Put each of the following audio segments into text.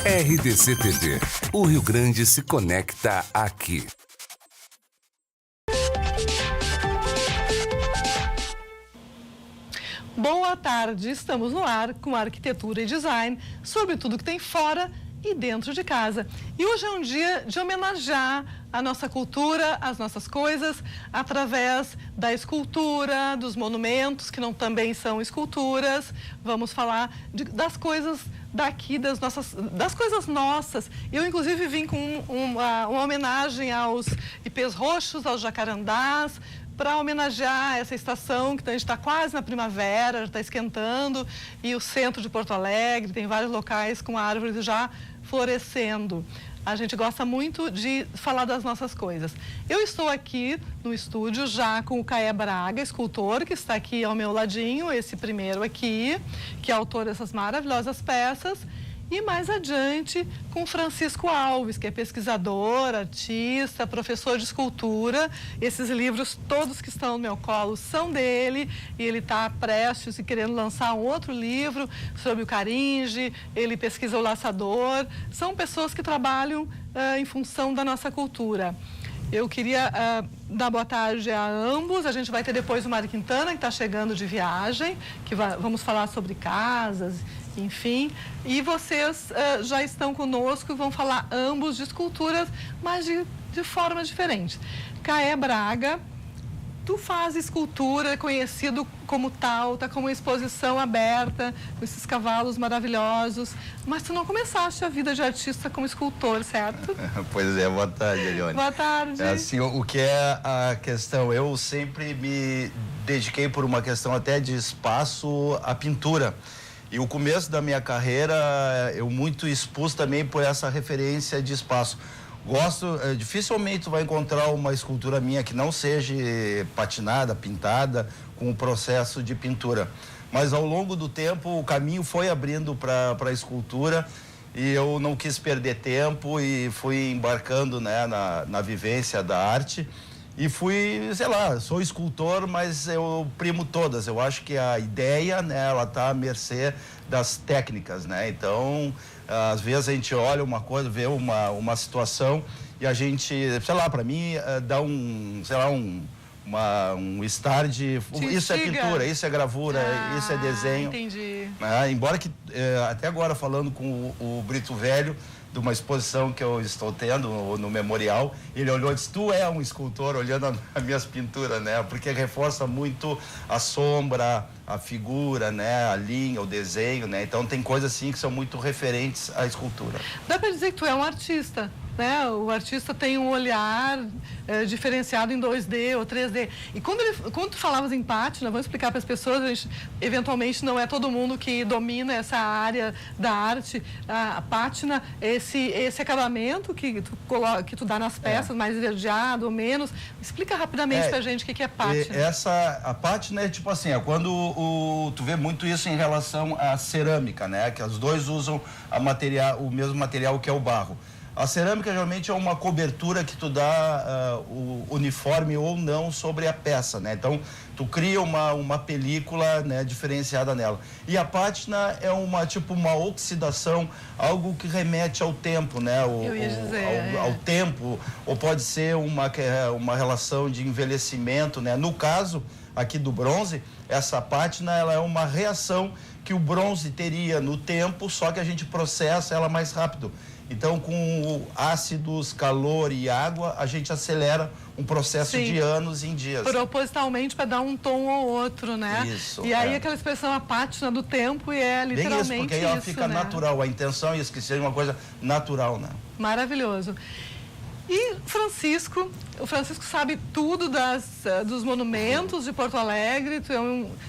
RDC TV. O Rio Grande se conecta aqui. Boa tarde, estamos no ar com arquitetura e design, sobre tudo que tem fora e dentro de casa. E hoje é um dia de homenagear a nossa cultura, as nossas coisas, através da escultura, dos monumentos, que não também são esculturas. Vamos falar das coisas daqui, das coisas nossas. Eu, inclusive, vim com uma homenagem aos ipês roxos, aos jacarandás, para homenagear essa estação, que a gente está quase na primavera, já está esquentando, e o centro de Porto Alegre tem vários locais com árvores já florescendo. A gente gosta muito de falar das nossas coisas. Eu estou aqui no estúdio já com o Caé Braga, escultor, que está aqui ao meu ladinho, esse primeiro aqui, que é autor dessas maravilhosas peças. E mais adiante com Francisco Alves, que é pesquisador, artista, professor de escultura. Esses livros todos que estão no meu colo são dele, e ele está prestes e querendo lançar um outro livro sobre o Caringe. Ele pesquisa o laçador. São pessoas que trabalham em função da nossa cultura. Eu queria dar boa tarde a ambos. A gente vai ter depois o Mário Quintana, que está chegando de viagem, que vamos falar sobre casas, enfim. E vocês já estão conosco e vão falar ambos de esculturas, mas de formas diferentes. Caé Braga, tu faz escultura, conhecido como tal, tá com uma exposição aberta, com esses cavalos maravilhosos, mas tu não começaste a vida de artista como escultor, certo? Pois é, boa tarde, Elione. Boa tarde. Assim, o que é a questão? Eu sempre me dediquei por uma questão até de espaço à pintura. E o começo da minha carreira, eu muito expus também por essa referência de espaço. Dificilmente tu vai encontrar uma escultura minha que não seja patinada, pintada, com o processo de pintura. Mas ao longo do tempo o caminho foi abrindo para a escultura, e eu não quis perder tempo e fui embarcando, né, na vivência da arte. E fui, sei lá, sou escultor, mas eu primo todas. Eu acho que a ideia, né, ela tá à mercê das técnicas, né? Então, às vezes a gente olha uma coisa, vê uma situação e a gente, sei lá, para mim dá um estar de... Isso é pintura, isso é gravura, isso é desenho. Entendi. Embora que, até agora, falando com o Brito Velho, de uma exposição que eu estou tendo no memorial, ele olhou e disse: tu é um escultor, olhando as minhas pinturas, né? Porque reforça muito a sombra, a figura, né? A linha, o desenho, né? Então tem coisas assim que são muito referentes à escultura. Dá para dizer que tu é um artista, né? O artista tem um olhar diferenciado em 2D ou 3D. E quando tu falavas em pátina, vamos explicar para as pessoas, a gente, eventualmente não é todo mundo que domina essa área da arte. A pátina, esse acabamento que tu dá nas peças, mais esverdeado ou menos. Explica rapidamente para a gente o que é pátina. A pátina é tipo assim, quando tu vê muito isso em relação à cerâmica, né? Que os dois usam o mesmo material, que é o barro. A cerâmica geralmente é uma cobertura que tu dá o uniforme ou não sobre a peça, né? Então, tu cria uma película, né, diferenciada nela. E a pátina é uma oxidação, algo que remete ao tempo, né? Ao tempo, ou pode ser uma relação de envelhecimento, né? No caso aqui do bronze, essa pátina, ela é uma reação que o bronze teria no tempo, só que a gente processa ela mais rápido. Então, com ácidos, calor e água, a gente acelera um processo de anos em dias. Propositalmente para dar um tom ou outro, né? Isso. E aí aquela expressão, a pátina do tempo, e é literalmente bem isso, porque aí ela fica né? natural. A intenção é isso, que seja uma coisa natural, né? Maravilhoso. E o Francisco sabe tudo dos monumentos de Porto Alegre, tu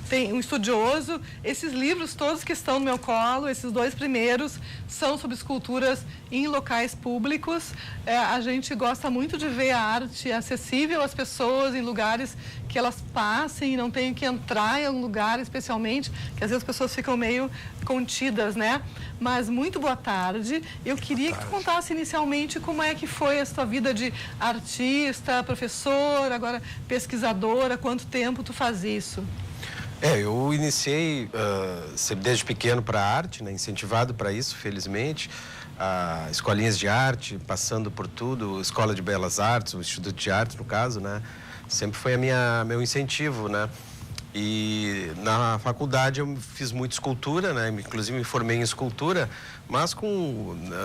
tem um estudioso. Esses livros todos que estão no meu colo, esses dois primeiros, são sobre esculturas em locais públicos. A gente gosta muito de ver a arte acessível às pessoas, em lugares que elas passem e não tenham que entrar em um lugar especialmente, que às vezes as pessoas ficam meio contidas, né? Mas muito boa tarde. Eu queria que tu contasse inicialmente como é que foi a sua vida de artista, professor, agora pesquisadora, há quanto tempo tu faz isso? Eu iniciei sempre desde pequeno para a arte, né? Incentivado para isso, felizmente. Escolinhas de arte, passando por tudo, Escola de Belas Artes, o Instituto de Artes, no caso, né? Sempre foi meu incentivo, né? E na faculdade eu fiz muita escultura, né? Inclusive me formei em escultura, mas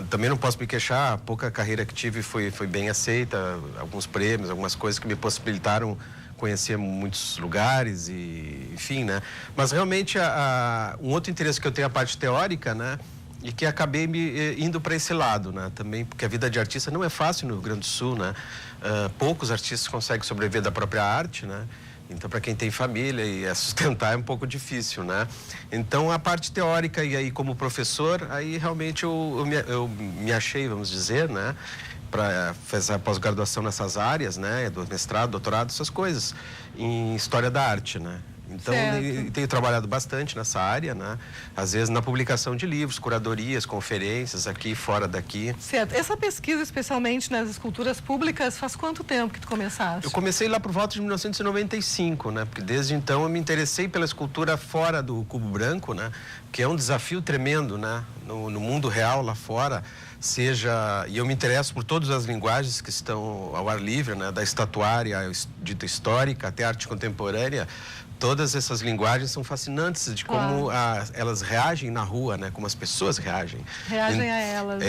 também não posso me queixar, a pouca carreira que tive foi bem aceita, alguns prêmios, algumas coisas que me possibilitaram conhecer muitos lugares e enfim, né? Mas realmente um outro interesse que eu tenho é a parte teórica, né? E que acabei indo para esse lado, né? Também porque a vida de artista não é fácil no Rio Grande do Sul, né? Poucos artistas conseguem sobreviver da própria arte, né? Então, para quem tem família e sustentar é um pouco difícil, né? Então, a parte teórica e aí como professor, aí realmente eu me achei, vamos dizer, né? Para fazer a pós-graduação nessas áreas, né? Do mestrado, doutorado, essas coisas, em História da Arte, né? Então, tenho trabalhado bastante nessa área, né? Às vezes na publicação de livros, curadorias, conferências aqui e fora daqui. Certo. Essa pesquisa, especialmente nas esculturas públicas, faz quanto tempo que tu começaste? Eu comecei lá por volta de 1995, né? Porque desde então eu me interessei pela escultura fora do cubo branco, né? Que é um desafio tremendo, né? No mundo real lá fora, e eu me interesso por todas as linguagens que estão ao ar livre, né? Da estatuária, dita histórica, até a arte contemporânea. Todas essas linguagens são fascinantes de como elas reagem na rua, né? Como as pessoas reagem. Reagem a elas.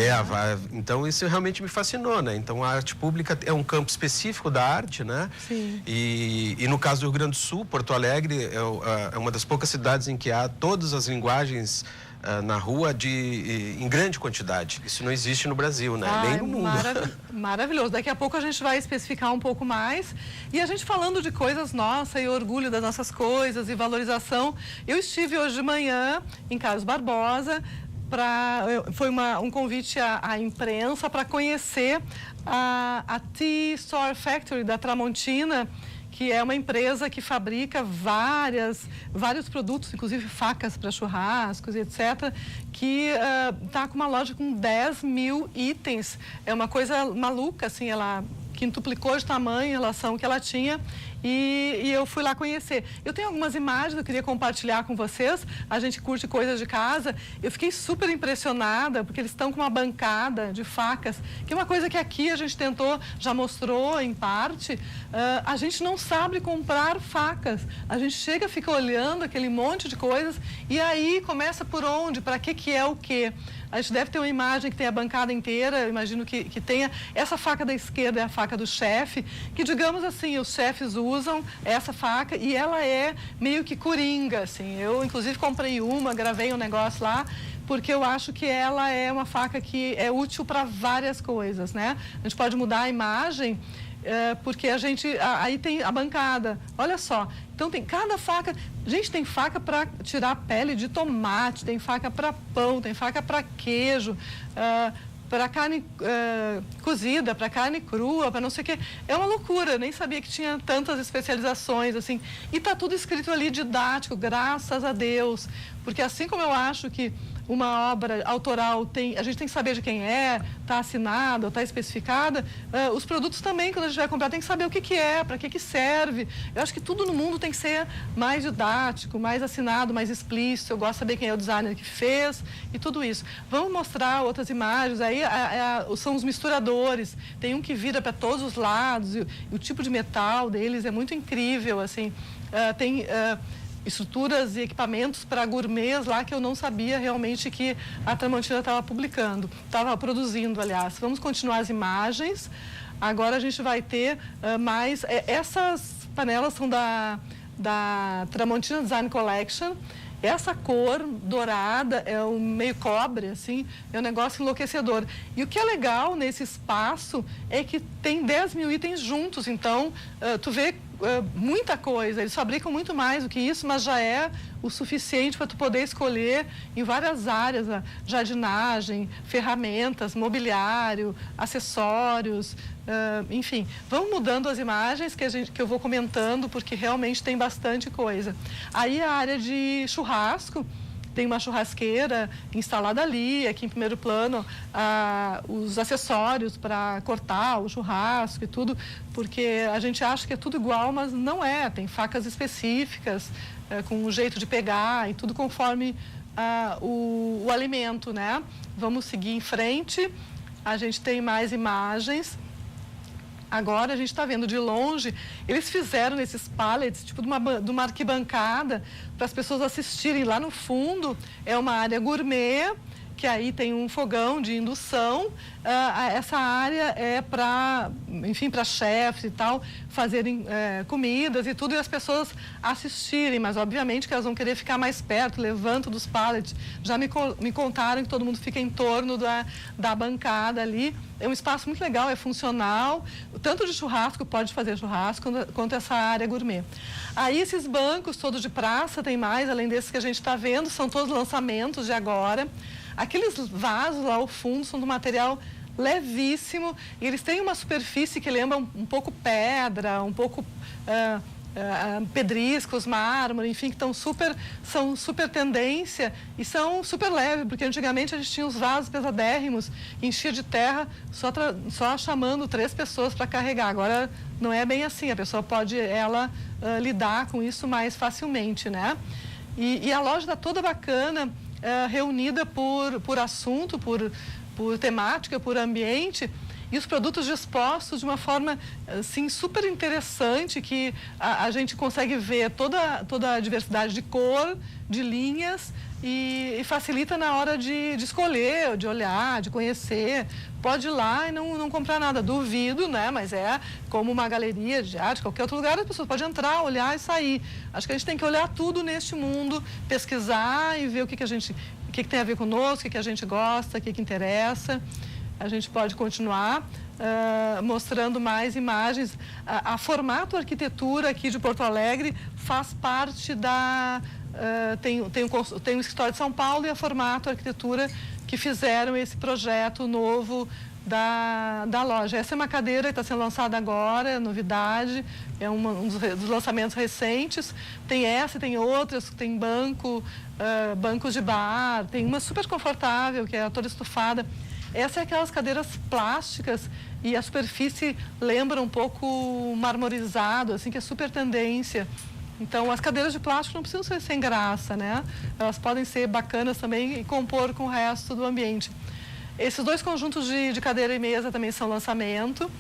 Então isso realmente me fascinou, né? Então a arte pública é um campo específico da arte, né? Sim. E no caso do Rio Grande do Sul, Porto Alegre é uma das poucas cidades em que há todas as linguagens na rua em grande quantidade. Isso não existe no Brasil, né? Nem no mundo. Maravilhoso. Daqui a pouco a gente vai especificar um pouco mais. E a gente falando de coisas nossas e orgulho das nossas coisas e valorização. Eu estive hoje de manhã em Carlos Barbosa. Foi um convite à imprensa para conhecer a Tea Store Factory da Tramontina, que é uma empresa que fabrica vários produtos, inclusive facas para churrascos e etc., que está com uma loja com 10 mil itens. É uma coisa maluca, assim, ela quintuplicou de tamanho em relação ao que ela tinha. E eu fui lá conhecer. Eu tenho algumas imagens que eu queria compartilhar com vocês. A gente curte coisas de casa. Eu fiquei super impressionada, porque eles estão com uma bancada de facas, que é uma coisa que aqui a gente já mostrou em parte. A gente não sabe comprar facas. A gente chega, fica olhando aquele monte de coisas e aí começa por onde, para que é o quê? A gente deve ter uma imagem que tem a bancada inteira, eu imagino que tenha. Essa faca da esquerda é a faca do chefe, que, digamos assim, os chefes usam essa faca e ela é meio que coringa, assim. Eu, inclusive, comprei gravei um negócio lá, porque eu acho que ela é uma faca que é útil para várias coisas, né? A gente pode mudar a imagem, porque aí tem a bancada, olha só. Então tem cada faca, gente, tem faca para tirar a pele de tomate, tem faca para pão, tem faca para queijo, para carne cozida, para carne crua, para não sei o quê. É uma loucura, eu nem sabia que tinha tantas especializações, assim. E está tudo escrito ali didático, graças a Deus. Porque assim como eu acho que uma obra autoral a gente tem que saber de quem está assinada, está especificada, os produtos também, quando a gente vai comprar, tem que saber o que é, para que serve. Eu acho que tudo no mundo tem que ser mais didático, mais assinado, mais explícito. Eu gosto de saber quem é o designer que fez e tudo isso. Vamos mostrar outras imagens. Aí são os misturadores. Tem um que vira para todos os lados e o tipo de metal deles é muito incrível, assim. Tem estruturas e equipamentos para gourmets lá que eu não sabia realmente que a Tramontina estava produzindo, aliás. Vamos continuar as imagens. Agora a gente vai ter mais... essas panelas são da Tramontina Design Collection. Essa cor dourada é um meio cobre, assim, é um negócio enlouquecedor. E o que é legal nesse espaço é que tem 10 mil itens juntos, então tu vê muita coisa, eles fabricam muito mais do que isso, mas já é o suficiente para tu poder escolher em várias áreas, jardinagem, ferramentas, mobiliário, acessórios, enfim. Vamos mudando as imagens que eu vou comentando, porque realmente tem bastante coisa. Aí a área de churrasco, tem uma churrasqueira instalada ali, aqui em primeiro plano, os acessórios para cortar o churrasco e tudo, porque a gente acha que é tudo igual, mas não é. Tem facas específicas, com o jeito de pegar e tudo conforme o alimento, né? Vamos seguir em frente. A gente tem mais imagens. Agora a gente está vendo de longe, eles fizeram esses pallets, tipo de uma arquibancada, para as pessoas assistirem. Lá no fundo é uma área gourmet, que aí tem um fogão de indução. Essa área é para, enfim, para chefes e tal, fazerem comidas e tudo, e as pessoas assistirem, mas obviamente que elas vão querer ficar mais perto, levantam dos pallets. Já me contaram que todo mundo fica em torno da bancada ali. É um espaço muito legal, é funcional, tanto de churrasco, pode fazer churrasco, quanto essa área gourmet. Aí esses bancos todos de praça, tem mais, além desses que a gente está vendo, são todos lançamentos de agora. Aqueles vasos lá ao fundo são do material levíssimo e eles têm uma superfície que lembra um pouco pedra, um pouco pedriscos, mármore, enfim, que são super tendência e são super leves, porque antigamente a gente tinha os vasos pesadérrimos, enchia de terra, só chamando 3 pessoas para carregar. Agora não é bem assim, a pessoa pode lidar com isso mais facilmente, né? E a loja está toda bacana, reunida por assunto, por temática, por ambiente, e os produtos dispostos de uma forma, assim, super interessante, que a gente consegue ver toda a diversidade de cor, de linhas, e facilita na hora de escolher, de olhar, de conhecer. Pode ir lá e não comprar nada, duvido, né? Mas é como uma galeria de arte, qualquer outro lugar, as pessoas podem entrar, olhar e sair. Acho que a gente tem que olhar tudo neste mundo, pesquisar e ver o que tem a ver conosco, o que a gente gosta, o que interessa. A gente pode continuar mostrando mais imagens. A Formato Arquitetura aqui de Porto Alegre faz parte tem um escritório de São Paulo e a Formato Arquitetura que fizeram esse projeto novo da loja. Essa é uma cadeira que está sendo lançada agora, é novidade, é um dos lançamentos recentes. Tem essa, tem outras, tem bancos de bar, tem uma super confortável, que é toda estufada. Essa é aquelas cadeiras plásticas e a superfície lembra um pouco marmorizado, assim, que é super tendência. Então, as cadeiras de plástico não precisam ser sem graça, né? Elas podem ser bacanas também e compor com o resto do ambiente. Esses 2 conjuntos de cadeira e mesa também são lançamento.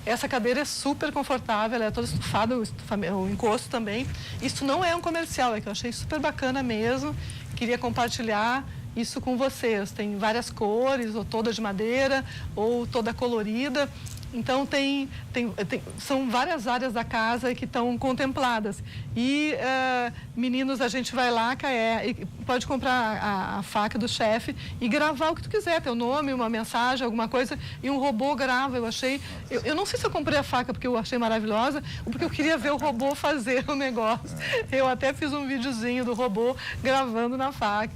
Essa cadeira é super confortável, ela é toda estufada, o encosto também. Isso não é um comercial, é que eu achei super bacana mesmo. Queria compartilhar isso com vocês. Tem várias cores, ou toda de madeira, ou toda colorida. Então, são várias áreas da casa que estão contempladas. E, meninos, a gente vai lá, pode comprar a faca do chefe e gravar o que tu quiser, teu nome, uma mensagem, alguma coisa, e um robô grava. Eu não sei se eu comprei a faca porque eu achei maravilhosa ou porque eu queria ver o robô fazer o negócio. Eu até fiz um videozinho do robô gravando na faca.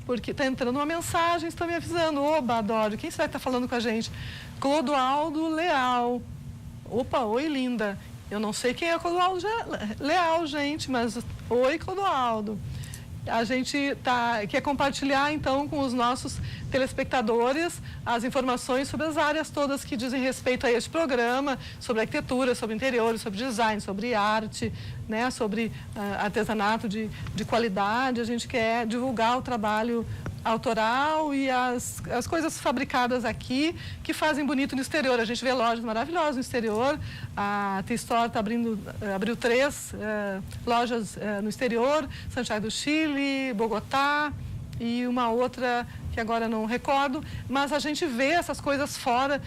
Porque está entrando uma mensagem, estão me avisando. Oba, adoro. Quem será que está falando com a gente? Clodoaldo Leal. Opa, oi, linda. Eu não sei quem é Clodoaldo Leal, gente, mas oi, Clodoaldo. A gente quer compartilhar, então, com os nossos telespectadores as informações sobre as áreas todas que dizem respeito a este programa, sobre arquitetura, sobre interiores, sobre design, sobre arte, né, sobre artesanato de qualidade. A gente quer divulgar o trabalho autoral e as coisas fabricadas aqui que fazem bonito no exterior. A gente vê lojas maravilhosas no exterior. A T-Store abriu 3 lojas no exterior, Santiago do Chile, Bogotá e uma outra que agora não recordo, mas a gente vê essas coisas fora,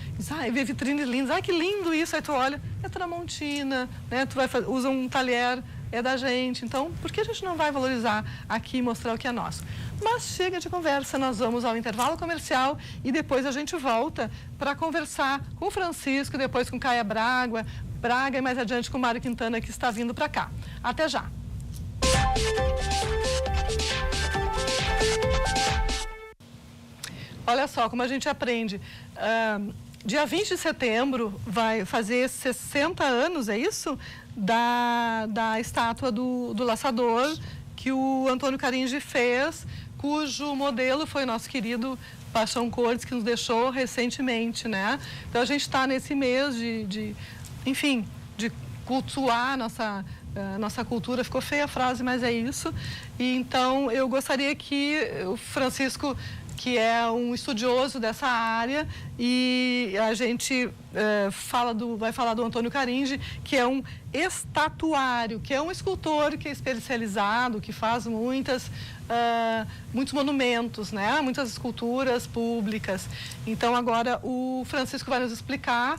vê vitrines lindas, que lindo isso, aí tu olha, é Tramontina, né? Tu usa um talher, é da gente, então por que a gente não vai valorizar aqui e mostrar o que é nosso? Mas chega de conversa, nós vamos ao intervalo comercial e depois a gente volta para conversar com o Francisco, depois com Caia Braga e mais adiante com o Mário Quintana, que está vindo para cá. Até já! Olha só como a gente aprende. Dia 20 de setembro vai fazer 60 anos, é isso? Da estátua do laçador que o Antônio Caringi fez, cujo modelo foi nosso querido Paixão Cortes, que nos deixou recentemente, né? Então a gente está nesse mês de cultuar nossa cultura. Ficou feia a frase, mas é isso. E então eu gostaria que o Francisco, que é um estudioso dessa área, e a gente vai falar do Antônio Caringi, que é um estatuário, que é um escultor que é especializado, que faz muitos monumentos, né? Muitas esculturas públicas. Então agora o Francisco vai nos explicar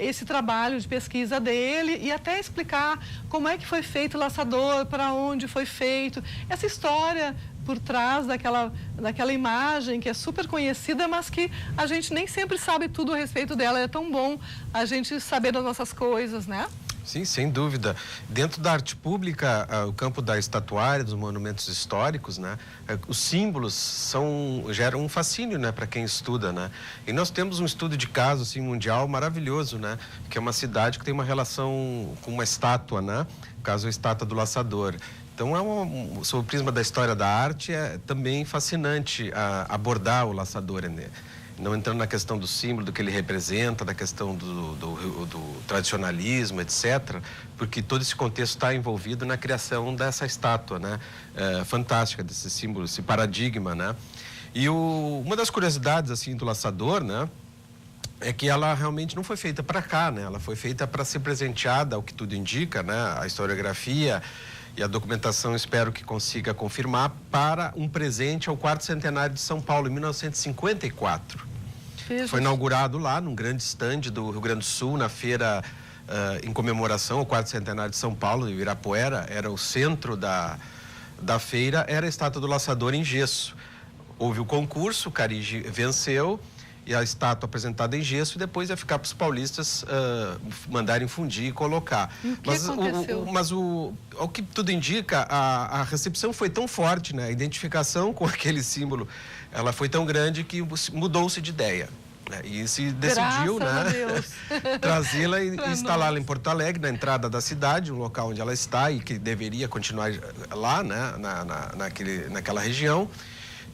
esse trabalho de pesquisa dele e até explicar como é que foi feito o laçador, para onde foi feito, essa história por trás daquela imagem que é super conhecida, mas que a gente nem sempre sabe tudo a respeito dela. É tão bom a gente saber das nossas coisas, né? Sim, sem dúvida. Dentro da arte pública, o campo da estatuária, dos monumentos históricos, né, os símbolos geram um fascínio, né, para quem estuda, né? E nós temos um estudo de caso assim, mundial maravilhoso, né, que é uma cidade que tem uma relação com uma estátua, né? No caso, a estátua do Laçador. Então, sob o prisma da história da arte, é também fascinante abordar o Laçador, né? Não entrando na questão do símbolo, do que ele representa, da questão do tradicionalismo, etc., porque todo esse contexto está envolvido na criação dessa estátua, né? Fantástica, desse símbolo, esse paradigma, né? E uma das curiosidades, assim, do Laçador, né? É que ela realmente não foi feita para cá, né? Ela foi feita para ser presenteada, ao que tudo indica, né? A historiografia e a documentação, espero que consiga confirmar, para um presente ao 4º centenário de São Paulo, em 1954. Foi inaugurado lá, num grande estande do Rio Grande do Sul, na feira em comemoração ao 4º centenário de São Paulo, em Ibirapuera. Era o centro da feira, era a estátua do Laçador em gesso. Houve o concurso, o Caringi venceu, e a estátua apresentada em gesso, e depois ia ficar para os paulistas mandarem fundir e colocar. E o que aconteceu? Mas ao que tudo indica, a recepção foi tão forte, né? A identificação com aquele símbolo, ela foi tão grande que mudou-se de ideia. Né? E se decidiu, né, trazê-la e instalá-la em Porto Alegre, na entrada da cidade, um local onde ela está e que deveria continuar lá, né, naquela região.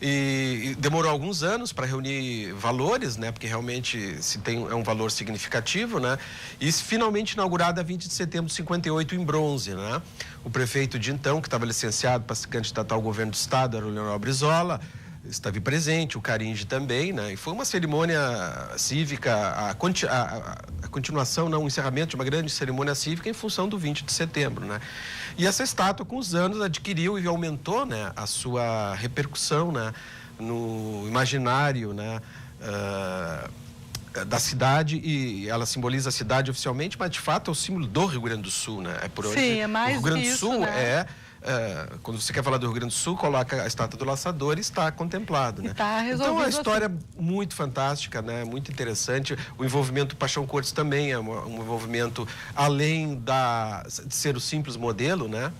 E demorou alguns anos para reunir valores, né? Porque realmente é um valor significativo, né? E finalmente inaugurada a 20 de setembro de 58 em bronze, né? O prefeito de então, que estava licenciado para se candidatar ao governo do estado, era o Leonel Brizola, esteve presente, o Caringi também, né? E foi uma cerimônia cívica, a continuação, não, o encerramento de uma grande cerimônia cívica em função do 20 de setembro, né? E essa estátua, com os anos, adquiriu e aumentou, né, a sua repercussão, né, no imaginário, né, da cidade, e ela simboliza a cidade oficialmente, mas de fato é o símbolo do Rio Grande do Sul, né? É por onde sim, é mais o Rio Grande do Sul, né? Quando você quer falar do Rio Grande do Sul, coloca a estátua do Laçador e está contemplado, né? Então, é uma história muito fantástica, né? Muito interessante. O envolvimento do Paixão Cortes também é um envolvimento além de ser o simples modelo, né?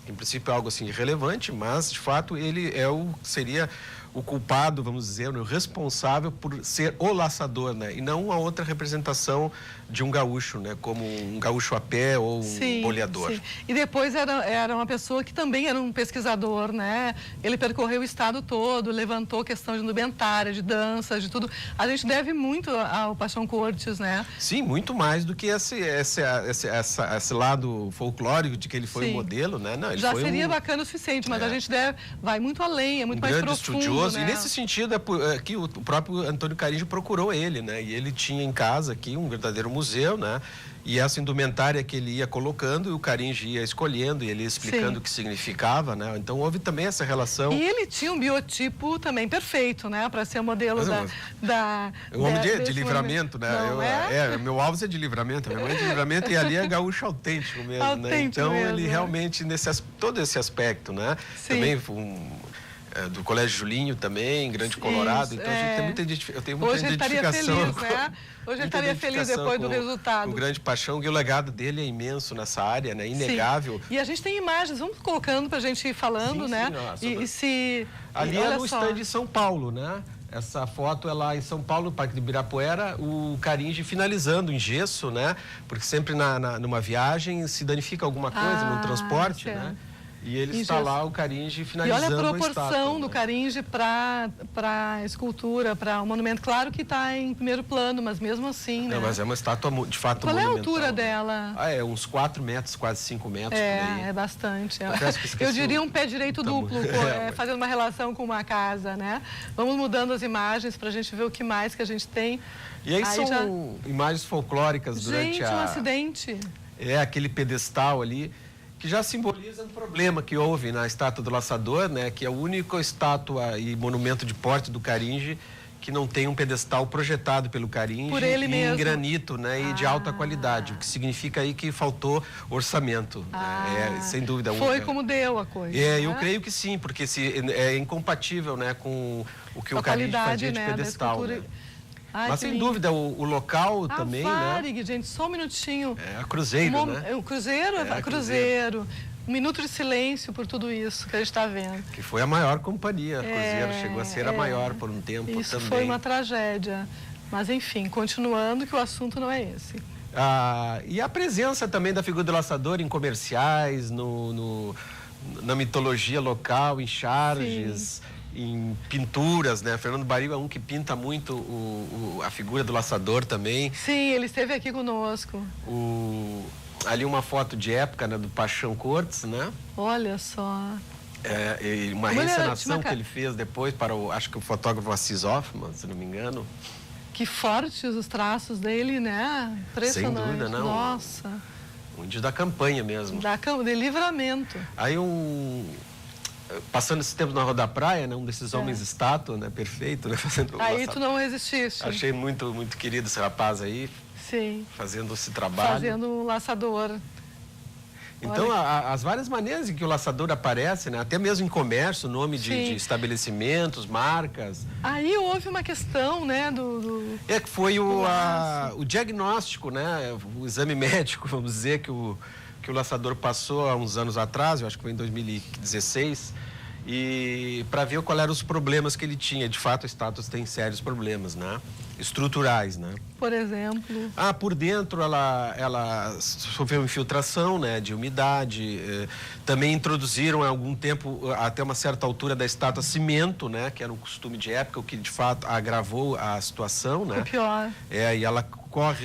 Em princípio é algo assim irrelevante, mas de fato ele seria o culpado, vamos dizer, o responsável por ser o laçador, né? E não a outra representação de um gaúcho, né? Como um gaúcho a pé ou um boleador. Sim. E depois era uma pessoa que também era um pesquisador, né? Ele percorreu o estado todo, levantou questão de indumentária, de dança, de tudo. A gente deve muito ao Paixão Cortes, né? Sim, muito mais do que esse lado folclórico de que ele foi um modelo, né? Não, ele já foi seria bacana o suficiente, mas a gente vai muito além, é muito mais profundo, estudioso, né? E nesse sentido é que o próprio Antônio Caringi procurou ele, né? E ele tinha em casa aqui um verdadeiro museu, né? E essa indumentária que ele ia colocando, e o Caringi ia escolhendo, e ele ia explicando o que significava, né? Então houve também essa relação. E ele tinha um biotipo também perfeito, né? Para ser o modelo um homem de livramento, né? Meu alvo é de livramento, minha mãe é de livramento, e ali é gaúcho autêntico mesmo, autêntico, né? Então mesmo, ele realmente, todo esse aspecto, né? Sim. Também do Colégio Julinho também, Grande Colorado. Então, a gente tem muita identificação. Eu tenho muita Hoje ele estaria feliz, né? Hoje ele estaria feliz depois do resultado. O grande Paixão, e o legado dele é imenso nessa área, né? Inegável. Sim. E a gente tem imagens, vamos colocando para a gente ir falando, né? Ali é no estande de São Paulo, né? Essa foto é lá em São Paulo, no Parque de Ibirapuera, o Caringi finalizando em gesso, né? Porque sempre numa viagem se danifica alguma coisa, num transporte, né? E ele está lá, o Caringe, E finalizando olha a estátua, proporção né? do Caringe para a escultura, para o monumento. Claro que está em primeiro plano, mas mesmo assim, né? Não, mas é uma estátua, de fato, Qual é a monumental. altura dela? Ah, é uns 4 metros, quase 5 metros por aí. É bastante. Confesso que esqueci Eu diria um pé direito tamanho. duplo, fazendo uma relação com uma casa, né? Vamos mudando as imagens para a gente ver o que mais que a gente tem. E aí são imagens folclóricas durante Gente, um acidente. É aquele pedestal ali, que já simboliza um problema que houve na estátua do Laçador, né? Que é a única estátua e monumento de porte do Caringe que não tem um pedestal projetado pelo Caringe Por ele mesmo. em granito, né? E de alta qualidade, o que significa aí que faltou orçamento. Sem dúvida. Foi como deu a coisa. Eu creio que sim, porque é incompatível, né, com o que o Caringe fazia de pedestal. Né? Ai, mas sem dúvida, o local também, Varig, né? gente, só um minutinho. É a Cruzeiro, né? O Cruzeiro, a Cruzeiro. Um minuto de silêncio por tudo isso que a gente está vendo. Que foi a maior companhia. A Cruzeiro chegou a ser a maior por um tempo isso também. Isso foi uma tragédia. Mas, enfim, continuando, que o assunto não é esse. E a presença também da figura do laçador em comerciais, na mitologia local, em charges, em pinturas, né? Fernando Baril é um que pinta muito a figura do laçador também. Sim, ele esteve aqui conosco. Ali uma foto de época, né, do Paixão Cortes, né? Olha só. Uma reencenação que ele fez depois para acho que o fotógrafo Assis Hoffman, se não me engano. Que fortes os traços dele, né? Impressionante. Sem dúvida, não. Nossa. Um índio da campanha mesmo. De livramento. Aí passando esse tempo na Rua da Praia, né? Um desses homens estátua, né? Perfeito, né? Fazendo aí tu não resististe. Achei muito, muito querido esse rapaz aí. Sim. Fazendo esse trabalho. Fazendo um laçador. Então, as várias maneiras em que o laçador aparece, né? Até mesmo em comércio, nome de estabelecimentos, marcas. Aí houve uma questão, né, que foi o diagnóstico, né? O exame médico, vamos dizer, que o laçador passou há uns anos atrás, eu acho que foi em 2016, e para ver qual eram os problemas que ele tinha. De fato, a estátua tem sérios problemas, né? Estruturais, né? Por exemplo? Por dentro ela sofreu infiltração, né, de umidade. Também introduziram há algum tempo, até uma certa altura da estátua, cimento, né, que era um costume de época, o que de fato agravou a situação, né? Foi pior. E ela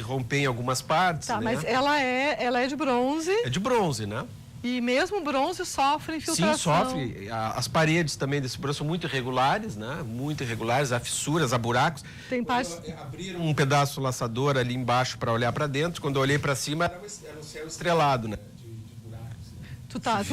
rompe em algumas partes, né? Mas ela é de bronze. É de bronze, né? E mesmo o bronze sofre infiltração. Sim, sofre. As paredes também desse bronze são muito irregulares, né? Muito irregulares, há fissuras, há buracos. Tem parte... Abriram um pedaço laçador ali embaixo para olhar para dentro. Quando eu olhei para cima, era um céu estrelado, né? De buracos.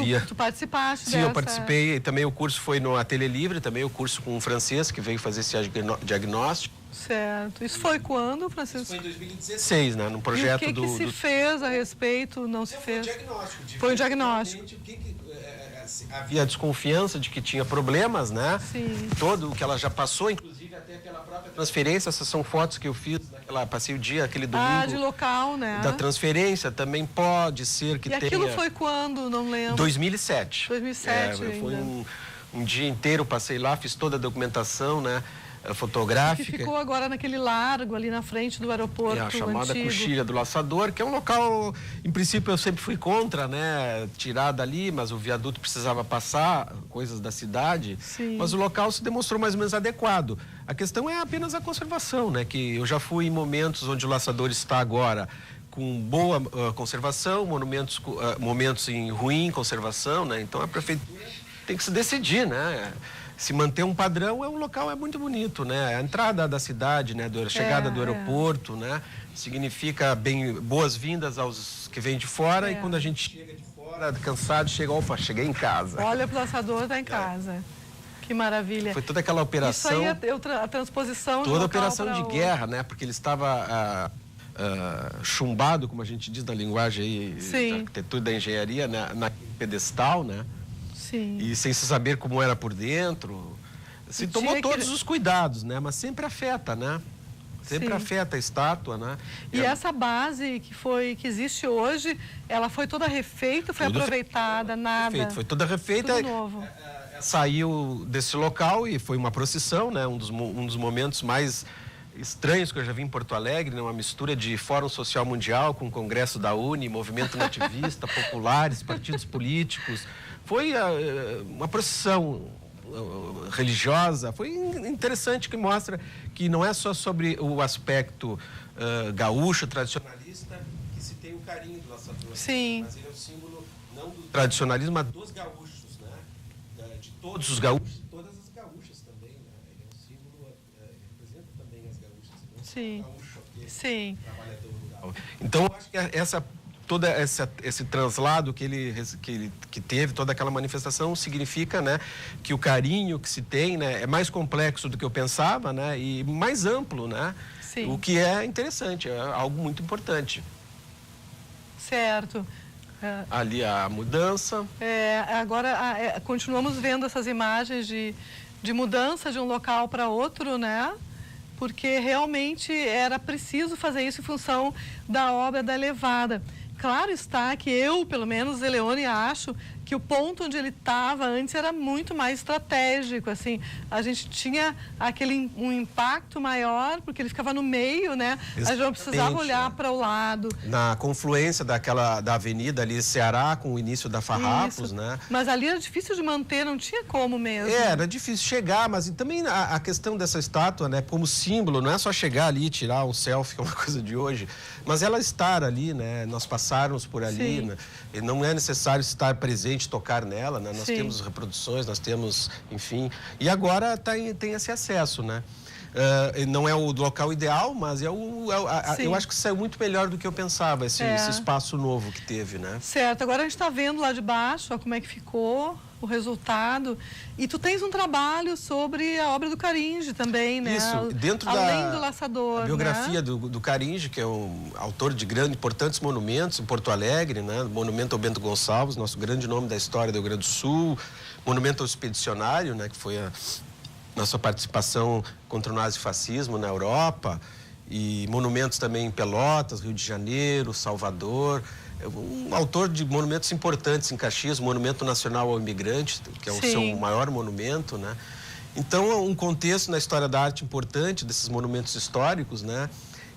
Né? Tu participaste dessa? Sim, eu participei. Também o curso foi no Ateliê Livre, também o curso com um francês que veio fazer esse diagnóstico. Certo. Isso foi quando, Francisco? Isso foi em 2016, né? No projeto e o que se fez a respeito, não se fez? Foi um diagnóstico. Foi um diagnóstico. Havia desconfiança de que tinha problemas, né? Sim. Todo o que ela já passou, inclusive até aquela própria transferência. Essas são fotos que eu fiz passei o dia, aquele domingo. De local, né? Da transferência, também pode ser que tenha... E aquilo foi quando? Não lembro. 2007. 2007 foi um dia inteiro, passei lá, fiz toda a documentação, né? Fotográfica. Que ficou agora naquele largo ali na frente do aeroporto a chamada antigo. Coxilha do Laçador, que é um local, em princípio eu sempre fui contra, né, tirar dali, mas o viaduto precisava passar, coisas da cidade. Sim. Mas o local se demonstrou mais ou menos adequado. A questão é apenas a conservação, né, que eu já fui em momentos onde o Laçador está agora com boa conservação, momentos em ruim conservação, né, então a prefeitura tem que se decidir, né. Se manter um padrão, um local muito bonito, né? A entrada da cidade, né? A chegada do aeroporto, né? Significa boas-vindas aos que vêm de fora e quando a gente chega de fora, cansado, cheguei em casa. Olha pro laçador, tá em casa. Que maravilha. Foi toda aquela operação... Isso aí a transposição... Toda a operação de guerra, né? Porque ele estava chumbado, como a gente diz na linguagem aí, da arquitetura da engenharia, naquele pedestal, né? Sim. E sem se saber como era por dentro. Se tomou todos os cuidados, né? Mas sempre afeta, né? Sempre afeta a estátua, né? E essa base que existe hoje, ela foi toda refeita, foi aproveitada, nada? Foi toda refeita. Tudo novo. Saiu desse local e foi uma procissão, né? Um dos momentos mais estranhos que eu já vi em Porto Alegre, né? Uma mistura de Fórum Social Mundial com o Congresso da UNE, movimento nativista, populares, partidos políticos. foi uma procissão religiosa, foi interessante, que mostra que não é só sobre o aspecto gaúcho, tradicionalista, que se tem o carinho do laçador. Sim. Mas ele é o símbolo não do tradicionalismo, mas dos gaúchos, né? De todos os gaúchos, todas as gaúchas também, né? Ele é um símbolo, ele representa também as gaúchas. Não Sim. Gaúcho, aquele Sim. trabalhador rural. Então, eu acho que esse translado que teve, toda aquela manifestação, significa, né, que o carinho que se tem, né, é mais complexo do que eu pensava, né, e mais amplo, né? Sim. O que é interessante, é algo muito importante. Certo. Ali a mudança. Agora, continuamos vendo essas imagens de mudança de um local para outro, né? Porque realmente era preciso fazer isso em função da obra da elevada. Claro está que eu, pelo menos, Eleone, acho que o ponto onde ele estava antes era muito mais estratégico, assim, a gente tinha um impacto maior, porque ele ficava no meio, né? A gente não precisava olhar para o lado. Na confluência da avenida ali, Ceará, com o início da Farrapos, Isso. né? Mas ali era difícil de manter, não tinha como mesmo. Era difícil chegar, mas também a questão dessa estátua, né, como símbolo, não é só chegar ali e tirar um selfie, que é uma coisa de hoje, mas ela estar ali, né? Nós passarmos por ali, né? E não é necessário estar presente, tocar nela, né? Nós temos reproduções, nós temos, enfim. E agora tem esse acesso, né? Não é o local ideal, mas eu acho que saiu muito melhor do que eu pensava, esse espaço novo que teve, né? Certo. Agora a gente está vendo lá de baixo, ó, como é que ficou o resultado. E tu tens um trabalho sobre a obra do Caringe também, né? Isso, dentro além do Laçador, a biografia, né? do Caringe, que é um autor de importantes monumentos em Porto Alegre, né? Monumento ao Bento Gonçalves, nosso grande nome da história do Rio Grande do Sul, monumento ao Expedicionário, né? Que foi a nossa participação contra o nazifascismo na Europa, e monumentos também em Pelotas, Rio de Janeiro, Salvador. Um autor de monumentos importantes em Caxias, o Monumento Nacional ao Imigrante, que é o seu maior monumento, né? Então, um contexto na história da arte importante, desses monumentos históricos, né?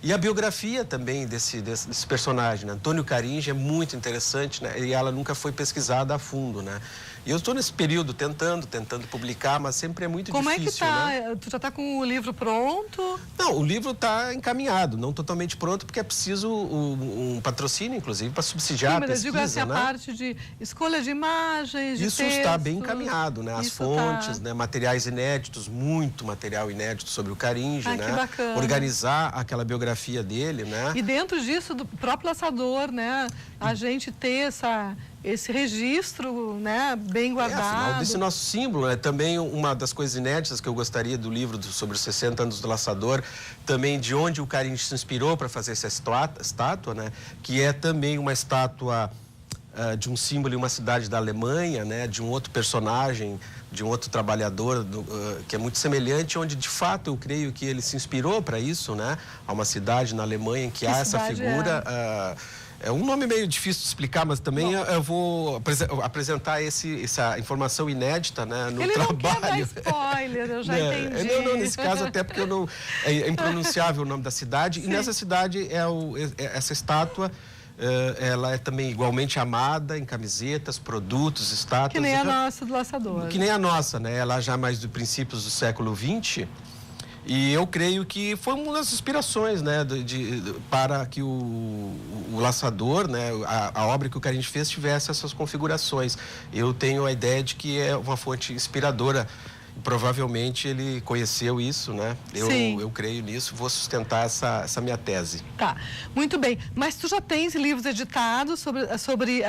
E a biografia também desse personagem, né? Antônio Caringe, é muito interessante, né? E ela nunca foi pesquisada a fundo, né? E eu estou nesse período tentando publicar, mas sempre é muito difícil. Como é que está? Né? Tu já está com o livro pronto? Não, o livro está encaminhado, não totalmente pronto, porque é preciso um patrocínio, inclusive, para subsidiar a pesquisa, eu digo assim, né? a parte de escolha de imagens, de Isso texto. está bem encaminhado, né? As fontes, né? Materiais inéditos, muito material inédito sobre o Caringe, né? Que bacana. Organizar aquela biografia dele, né? E dentro disso, do próprio Laçador, né? A gente ter esse registro, né, bem guardado. Afinal desse nosso símbolo, né? Também uma das coisas inéditas que eu gostaria do livro sobre os 60 anos do Laçador, também de onde o Caringe se inspirou para fazer essa estátua, né? Que é também uma estátua de um símbolo em uma cidade da Alemanha, né? De um outro personagem, de um outro trabalhador que é muito semelhante, onde de fato eu creio que ele se inspirou para isso, né? Há uma cidade na Alemanha em que há essa figura. É um nome meio difícil de explicar, mas também eu vou apresentar essa informação inédita, né, no trabalho. Ele não quer dar spoiler, eu já entendi. Não, nesse caso até porque é impronunciável o nome da cidade. Sim. E nessa cidade essa estátua, ela é também igualmente amada em camisetas, produtos, estátuas. Que nem a nossa do Laçador. Que nem a nossa, né? Ela já mais dos princípios do século XX. E eu creio que foi uma das inspirações, né, para que o Laçador, né, a obra que o Caringe fez, tivesse essas configurações. Eu tenho a ideia de que é uma fonte inspiradora. Provavelmente ele conheceu isso, né? Eu creio nisso, vou sustentar essa minha tese. Tá, muito bem. Mas tu já tens livros editados sobre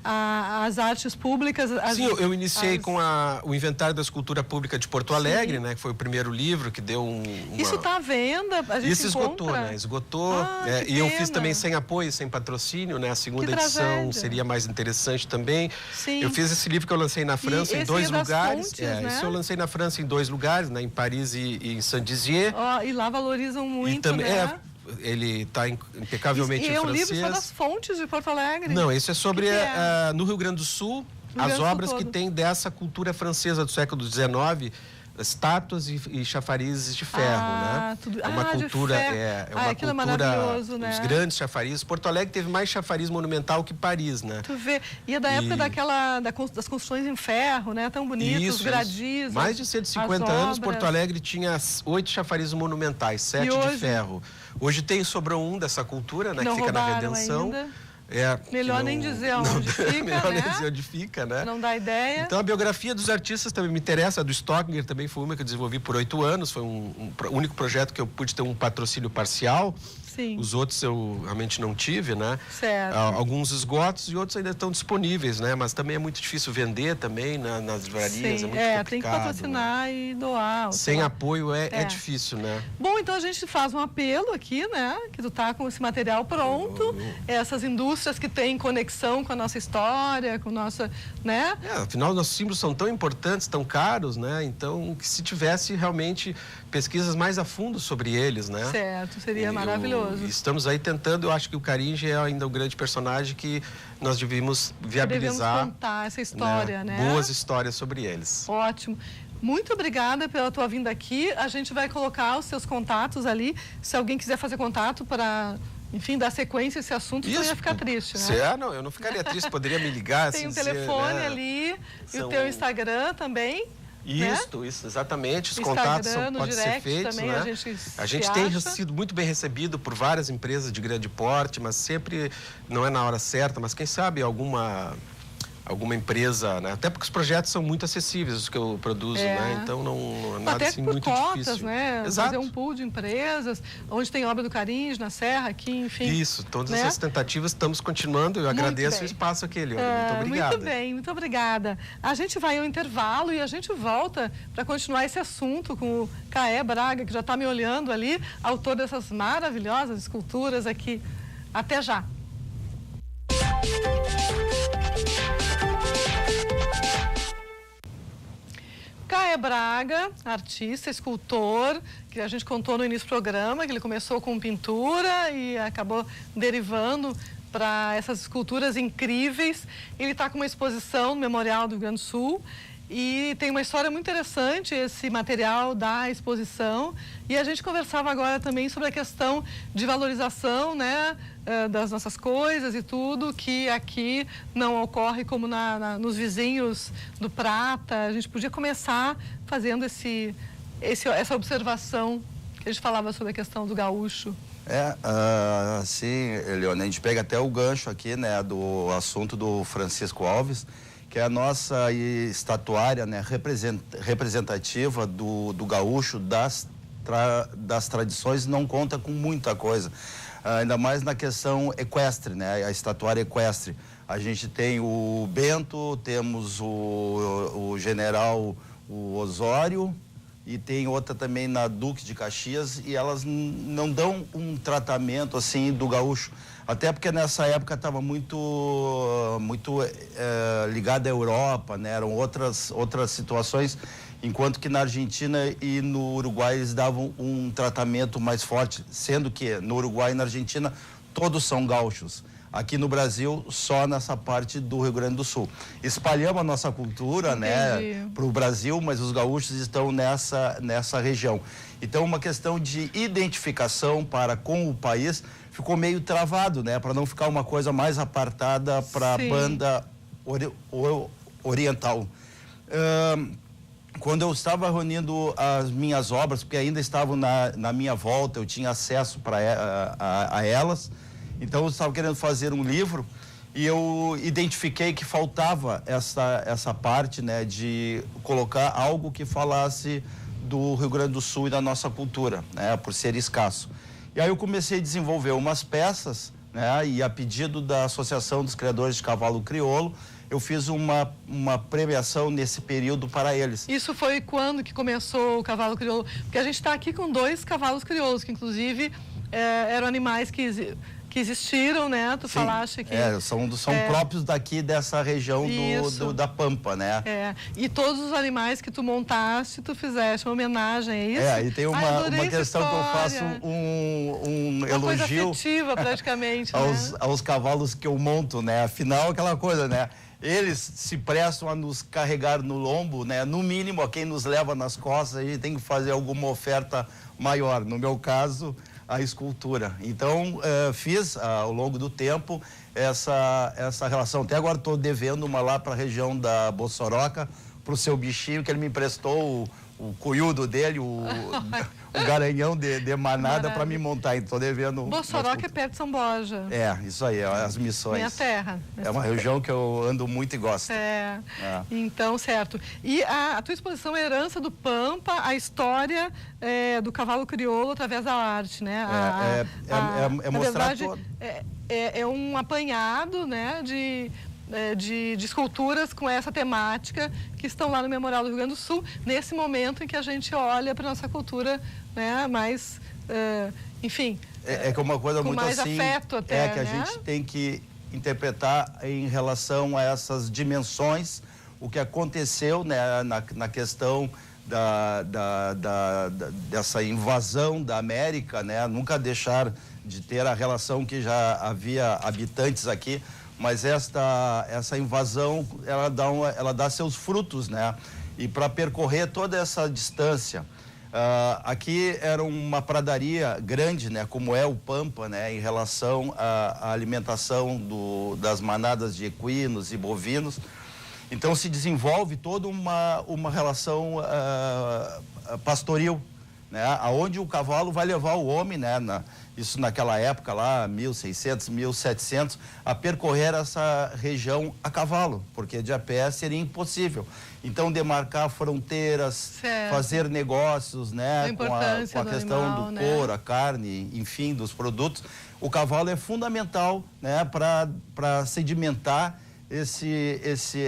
as artes públicas? Sim, eu iniciei com o Inventário da Escultura Pública de Porto Alegre, né? Que foi o primeiro livro que deu Isso está à venda? A gente Isso esgotou, né? Esgotou. E eu fiz também sem apoio, sem patrocínio, né? A segunda edição seria mais interessante também. Sim. Eu fiz esse livro que eu lancei na França em 2 lugares. Fontes, né? Isso eu lancei na França em 2 lugares, né? Em Paris e em Saint-Dizier. E lá valorizam muito, e também, né? Ele está impecavelmente em francês. E é um livro só das fontes de Porto Alegre? Não, isso é sobre no Rio Grande do Sul, as obras que tem dessa cultura francesa do século XIX, estátuas e chafarizes de ferro, né? Tudo... É uma cultura, uma aquilo é cultura, maravilhoso, né? os grandes chafarizes. Porto Alegre teve mais chafariz monumental que Paris, né? Tu vê, e é da época das construções em ferro, né? Tão bonitos, gradis. Mais de 150 anos, Porto Alegre tinha 8 chafarizes monumentais, 7 de ferro. Hoje sobrou um dessa cultura, né? Que fica na Redenção. Ainda. Melhor nem dizer onde fica, melhor né? nem dizer onde fica, né? Não dá ideia. Então, a biografia dos artistas também me interessa. A do Stockner também foi uma que eu desenvolvi por 8 anos. Foi o único projeto que eu pude ter um patrocínio parcial. Sim. Os outros eu realmente não tive, né? Certo. Alguns esgotos e outros ainda estão disponíveis, né? Mas também é muito difícil vender também nas livrarias, Sim. é muito complicado. Tem que patrocinar, né? E doar. Sem apoio é difícil, né? Bom, então a gente faz um apelo aqui, né? Que tu tá com esse material pronto, essas indústrias que têm conexão com a nossa história, com nossa, né? Afinal, nossos símbolos são tão importantes, tão caros, né? Então, que se tivesse realmente pesquisas mais a fundo sobre eles, né? Certo, seria maravilhoso. Estamos aí tentando, eu acho que o Caringe é ainda o grande personagem que nós devíamos viabilizar. Devemos contar essa história, né? Boas histórias sobre eles. Ótimo. Muito obrigada pela tua vinda aqui. A gente vai colocar os seus contatos ali. Se alguém quiser fazer contato para, enfim, dar sequência a esse assunto, você ia ficar triste, né? Não, eu não ficaria triste, poderia me ligar. Tem um telefone ali e o teu Instagram também. Isso, exatamente. Os contatos podem ser feitos, também, né? A gente tem sido muito bem recebido por várias empresas de grande porte, mas sempre não é na hora certa, mas quem sabe alguma empresa, né? Até porque os projetos são muito acessíveis, os que eu produzo, né? Então não é nada assim muito cotas, difícil. Né? Exato. Fazer um pool de empresas, onde tem obra do Caringe, na Serra, aqui, enfim. Isso, todas essas tentativas estamos continuando. Eu agradeço o espaço aqui, Eliane. Muito obrigada. Muito bem, muito obrigada. A gente vai ao intervalo e a gente volta para continuar esse assunto com o Caê Braga, que já está me olhando ali, autor dessas maravilhosas esculturas aqui. Até já. Caê Braga, artista, escultor, que a gente contou no início do programa, que ele começou com pintura e acabou derivando para essas esculturas incríveis. Ele está com uma exposição no Memorial do Rio Grande do Sul e tem uma história muito interessante esse material da exposição. E a gente conversava agora também sobre a questão de valorização, né, das nossas coisas e tudo, que aqui não ocorre como nos vizinhos do Prata. A gente podia começar fazendo essa observação que a gente falava sobre a questão do gaúcho. Sim, Eliane, a gente pega até o gancho aqui, né, do assunto do Francisco Alves, que é a nossa estatuária, né, representativa do gaúcho, das tradições, não conta com muita coisa. Ainda mais na questão equestre, né? A estatuária equestre. A gente tem o Bento, temos o general Osório e tem outra também na Duque de Caxias, e elas não dão um tratamento assim do gaúcho. Até porque nessa época estava muito ligada à Europa, né? Eram outras situações, enquanto que na Argentina e no Uruguai eles davam um tratamento mais forte, sendo que no Uruguai e na Argentina todos são gaúchos. Aqui no Brasil, só nessa parte do Rio Grande do Sul. Espalhamos a nossa cultura, né, para o Brasil, mas os gaúchos estão nessa região. Então, uma questão de identificação com o país ficou meio travado, né, para não ficar uma coisa mais apartada para a banda oriental. Quando eu estava reunindo as minhas obras, porque ainda estavam na minha volta, eu tinha acesso a elas, então eu estava querendo fazer um livro e eu identifiquei que faltava essa parte, né, de colocar algo que falasse do Rio Grande do Sul e da nossa cultura, né, por ser escasso. E aí eu comecei a desenvolver umas peças, né, e a pedido da Associação dos Criadores de Cavalo Crioulo, eu fiz uma premiação nesse período para eles. Isso foi quando que começou o cavalo crioulo? Porque a gente está aqui com 2 cavalos crioulos, que inclusive eram animais que existiram, né? Tu falaste que... são próprios daqui dessa região da Pampa, né? E todos os animais que tu montaste, tu fizeste uma homenagem a isso? E tem uma questão que eu faço um elogio... Uma coisa afetiva, praticamente, aos cavalos que eu monto, né? Afinal, aquela coisa, né? eles se prestam a nos carregar no lombo, né? No mínimo, a quem nos leva nas costas, a gente tem que fazer alguma oferta maior. No meu caso, a escultura. Então, fiz ao longo do tempo essa relação. Até agora estou devendo uma lá para a região da Bossoroca, para o seu bichinho, que ele me emprestou o cuiudo dele, o garanhão de manada para me montar. Estou devendo. Bossoroca é perto de São Borja. É, isso aí, as missões. Minha terra. É uma região que eu ando muito e gosto. Então, certo. E a tua exposição é Herança do Pampa, a história do cavalo crioulo através da arte, né? Na verdade, é um apanhado, né, de esculturas com essa temática que estão lá no Memorial do Rio Grande do Sul, nesse momento em que a gente olha para a nossa cultura, né, mais, enfim... É uma coisa com muito mais assim... afeto até, que a gente tem que interpretar em relação a essas dimensões, o que aconteceu, né, na questão dessa invasão da América, né, nunca deixar de ter a relação que já havia habitantes aqui, mas essa invasão, ela dá seus frutos, né? E para percorrer toda essa distância, aqui era uma pradaria grande, né? Como é o Pampa, né? Em relação à alimentação das manadas de equinos e bovinos. Então se desenvolve toda uma relação pastoril, né? Aonde o cavalo vai levar o homem, né? Isso naquela época lá, 1600, 1700, a percorrer essa região a cavalo, porque de a pé seria impossível. Então, demarcar fronteiras, fazer negócios, né, com a questão animal, do couro, a carne, enfim, dos produtos. O cavalo é fundamental, né, para sedimentar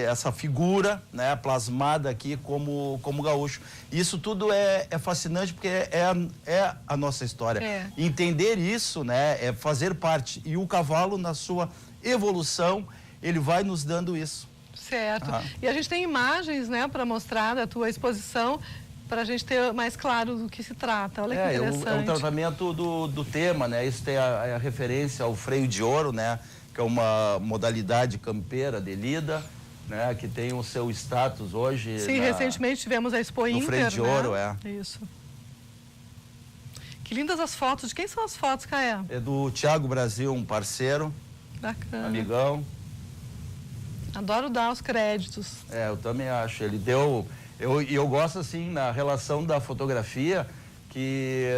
essa figura, né, plasmada aqui como gaúcho. Isso tudo é fascinante porque é a nossa história. Entender isso, né, é fazer parte. E o cavalo, na sua evolução, ele vai nos dando isso. Certo. E a gente tem imagens, né, para mostrar da tua exposição, para a gente ter mais claro do que se trata. Olha que interessante. É um tratamento do tema, né? Isso tem a referência ao freio de ouro, né? Que é uma modalidade campeira de lida, né, que tem o seu status hoje. Sim, recentemente tivemos a Expo Inter, freio de ouro, Isso. Que lindas as fotos. De quem são as fotos, Caé? É do Thiago Brasil, um parceiro. Bacana. Amigão. Adoro dar os créditos. Eu também acho. Ele deu... Eu gosto, assim, na relação da fotografia, que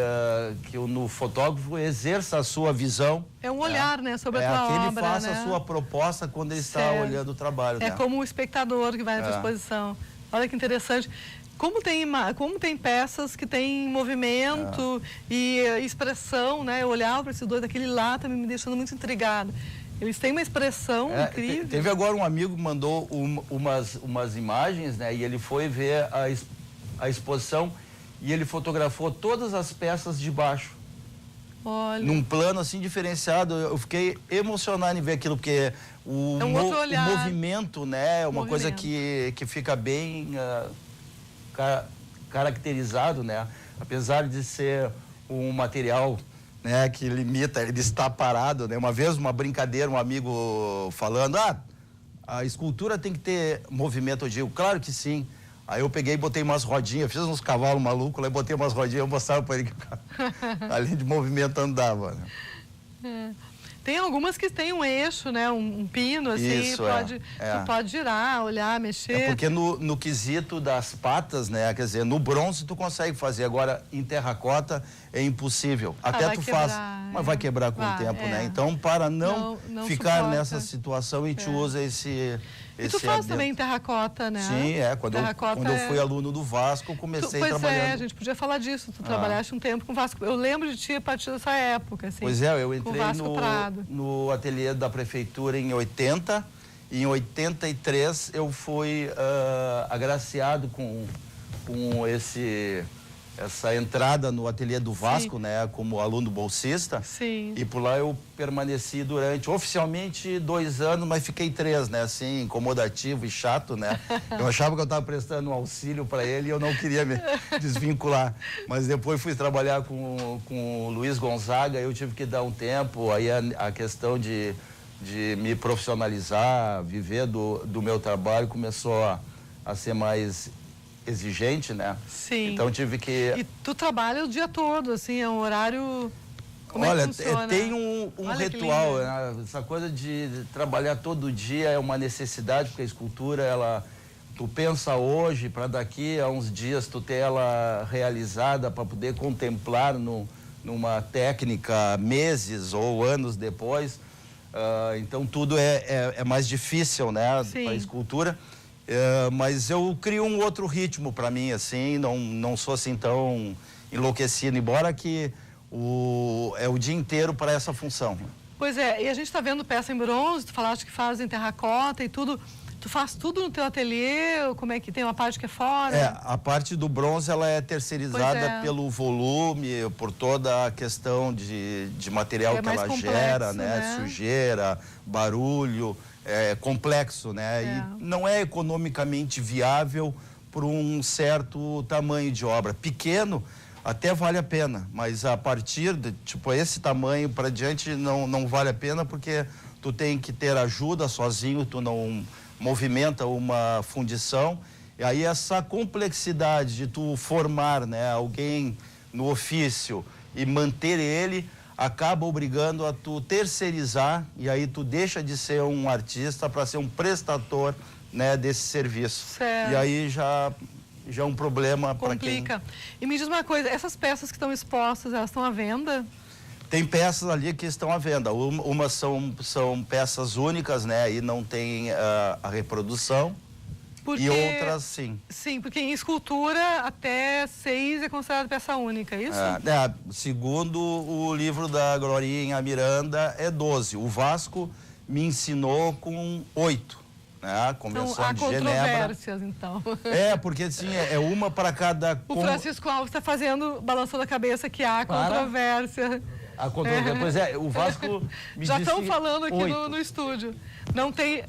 no fotógrafo exerça a sua visão. É um olhar, né, sobre a tua obra, que ele faça, né, a sua proposta quando ele está olhando o trabalho. É, né, como o espectador que vai na tua exposição. Olha que interessante. Como tem peças que têm movimento e expressão, né? Eu olhava para esses dois, aquele lá tá me deixando muito intrigada. Eles têm uma expressão incrível. Teve agora um amigo que mandou umas imagens, né? E ele foi ver a exposição e ele fotografou todas as peças de baixo. Olha. Num plano assim diferenciado. Eu fiquei emocionado em ver aquilo, porque o movimento, né? É uma coisa que fica bem caracterizado, né? Apesar de ser um material, né, que limita, ele está parado, né? Uma vez, uma brincadeira, um amigo falando, a escultura tem que ter movimento. Eu digo, claro que sim. Aí eu peguei e botei umas rodinhas, fiz uns cavalos malucos, lá botei umas rodinhas, eu mostrava para ele que além de movimento andava, né? Tem algumas que tem um eixo, né? Um pino, assim, isso, tu pode girar, olhar, mexer. Porque no quesito das patas, né? Quer dizer, no bronze tu consegue fazer, agora em terracota é impossível. Até tu faz, mas vai quebrar com o tempo, né? Então, para não ficar suporta nessa situação, a gente usa esse... E tu faz também em terracota, né? Sim, quando eu fui aluno do Vasco, eu comecei trabalhando. A gente podia falar disso. Tu trabalhaste um tempo com o Vasco. Eu lembro de ti a partir dessa época, assim. Pois eu entrei no ateliê da prefeitura em 80, e em 83 eu fui agraciado com essa entrada no ateliê do Vasco, né, como aluno bolsista. Sim. E por lá eu permaneci durante, oficialmente, 2 anos, mas fiquei 3, né, assim, incomodativo e chato, né. Eu achava que eu estava prestando um auxílio para ele e eu não queria me desvincular. Mas depois fui trabalhar com o Luiz Gonzaga, eu tive que dar um tempo, aí a questão de me profissionalizar, viver do meu trabalho, começou a ser mais exigente, né? Sim. Então tive que... E tu trabalha o dia todo, assim, é um horário... Como Olha, é que funciona? tem um ritual, né? Essa coisa de trabalhar todo dia é uma necessidade, porque a escultura, tu pensa hoje para daqui a uns dias tu ter ela realizada para poder contemplar numa técnica meses ou anos depois. Então tudo é mais difícil, né, para a escultura. Mas eu crio um outro ritmo para mim, assim, não sou assim tão enlouquecido, embora que é o dia inteiro para essa função. Pois é, e a gente está vendo peça em bronze, tu falaste que faz em terracota e tudo. Tu faz tudo no teu ateliê? Como é que tem uma parte que é fora? A parte do bronze ela é terceirizada pelo volume, por toda a questão de material que ela gera, né? Sujeira, barulho, é complexo, né? E não é economicamente viável por um certo tamanho de obra. Pequeno até vale a pena, mas a partir de, tipo, esse tamanho para diante não vale a pena, porque tu tem que ter ajuda sozinho, tu não movimenta uma fundição, e aí essa complexidade de tu formar, né, alguém no ofício e manter ele, acaba obrigando a tu terceirizar, e aí tu deixa de ser um artista para ser um prestador, né, desse serviço. Certo. E aí já é um problema para quem... Complica. E me diz uma coisa, essas peças que estão expostas, elas estão à venda? Tem peças ali que estão à venda. Umas são peças únicas, né? E não tem a reprodução. E outras, sim. Sim, porque em escultura até 6 é considerado peça única, é isso? Segundo o livro da Glorinha Miranda, é 12. O Vasco me ensinou com 8. Né? Convenção então, há de Genebra. controvérsias, então. Porque assim, é uma para cada... O Francisco Alves está balançando a cabeça que há controvérsia. A controvérsia, pois o Vasco me já disse estão falando aqui 8. no estúdio. Não tem...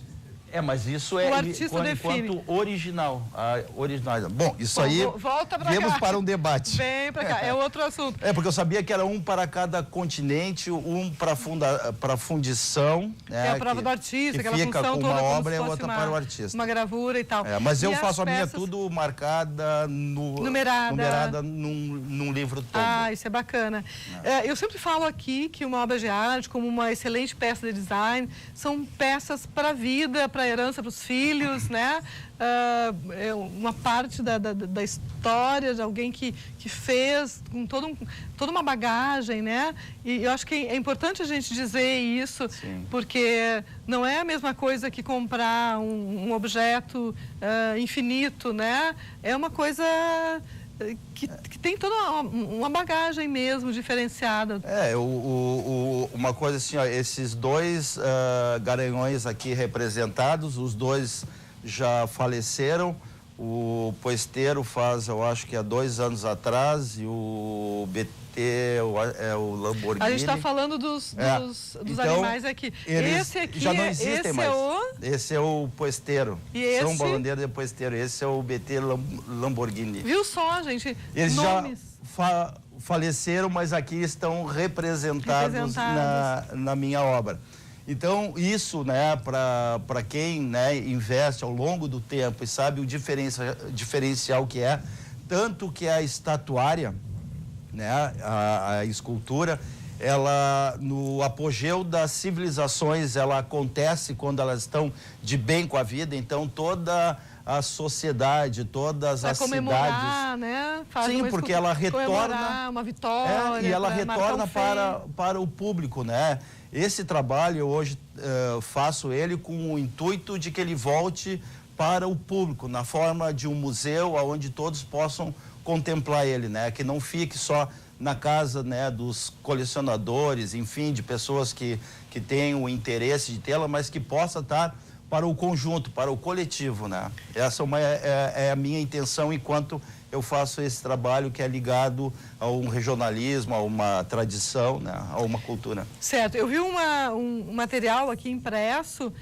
Mas isso é enquanto original. Bom, isso aí, volta pra viemos cá. para um debate. Vem para cá, é outro assunto. Porque eu sabia que era um para cada continente, um para fundição. Né, que é a prova do artista, aquela fica função com toda uma como obra se e fosse outra para o artista. Uma gravura e tal. Mas eu e faço a minha peças... tudo marcada, numerada num livro todo. Isso é bacana. Eu sempre falo aqui que uma obra de arte, como uma excelente peça de design, são peças para a vida, para a herança, para os filhos, né? É uma parte da história de alguém que fez com toda uma bagagem, né? E eu acho que é importante a gente dizer isso, porque não é a mesma coisa que comprar um objeto infinito, né? É uma coisa que tem toda uma bagagem mesmo diferenciada. Uma coisa assim, esses dois garanhões aqui representados, os dois já faleceram. O Poesteiro faz, eu acho que há 2 anos atrás, e o BT é o Lamborghini. A gente está falando dos então, animais aqui. Esse aqui já não existem mais. Esse é o Poesteiro. E esse? São Balandeiro de Poesteiro. Esse é o BT Lamborghini. Viu só, gente? Eles nomes. Já faleceram, mas aqui estão representados. Na minha obra. Então, isso, né, para quem, né, investe ao longo do tempo e sabe o diferencial que é, tanto que a estatuária, né, a escultura, ela, no apogeu das civilizações, ela acontece quando elas estão de bem com a vida, então toda a sociedade, todas as cidades... Né? Porque ela retorna... uma vitória... e ela retorna para o público, né? Esse trabalho, eu hoje faço ele com o intuito de que ele volte para o público, na forma de um museu onde todos possam contemplar ele, né? Que não fique só na casa, né, dos colecionadores, enfim, de pessoas que têm o interesse de tê-la, mas que possa estar para o conjunto, para o coletivo, né? Essa é a minha intenção enquanto eu faço esse trabalho que é ligado a um regionalismo, a uma tradição, né, a uma cultura. Certo. Eu vi um material aqui impresso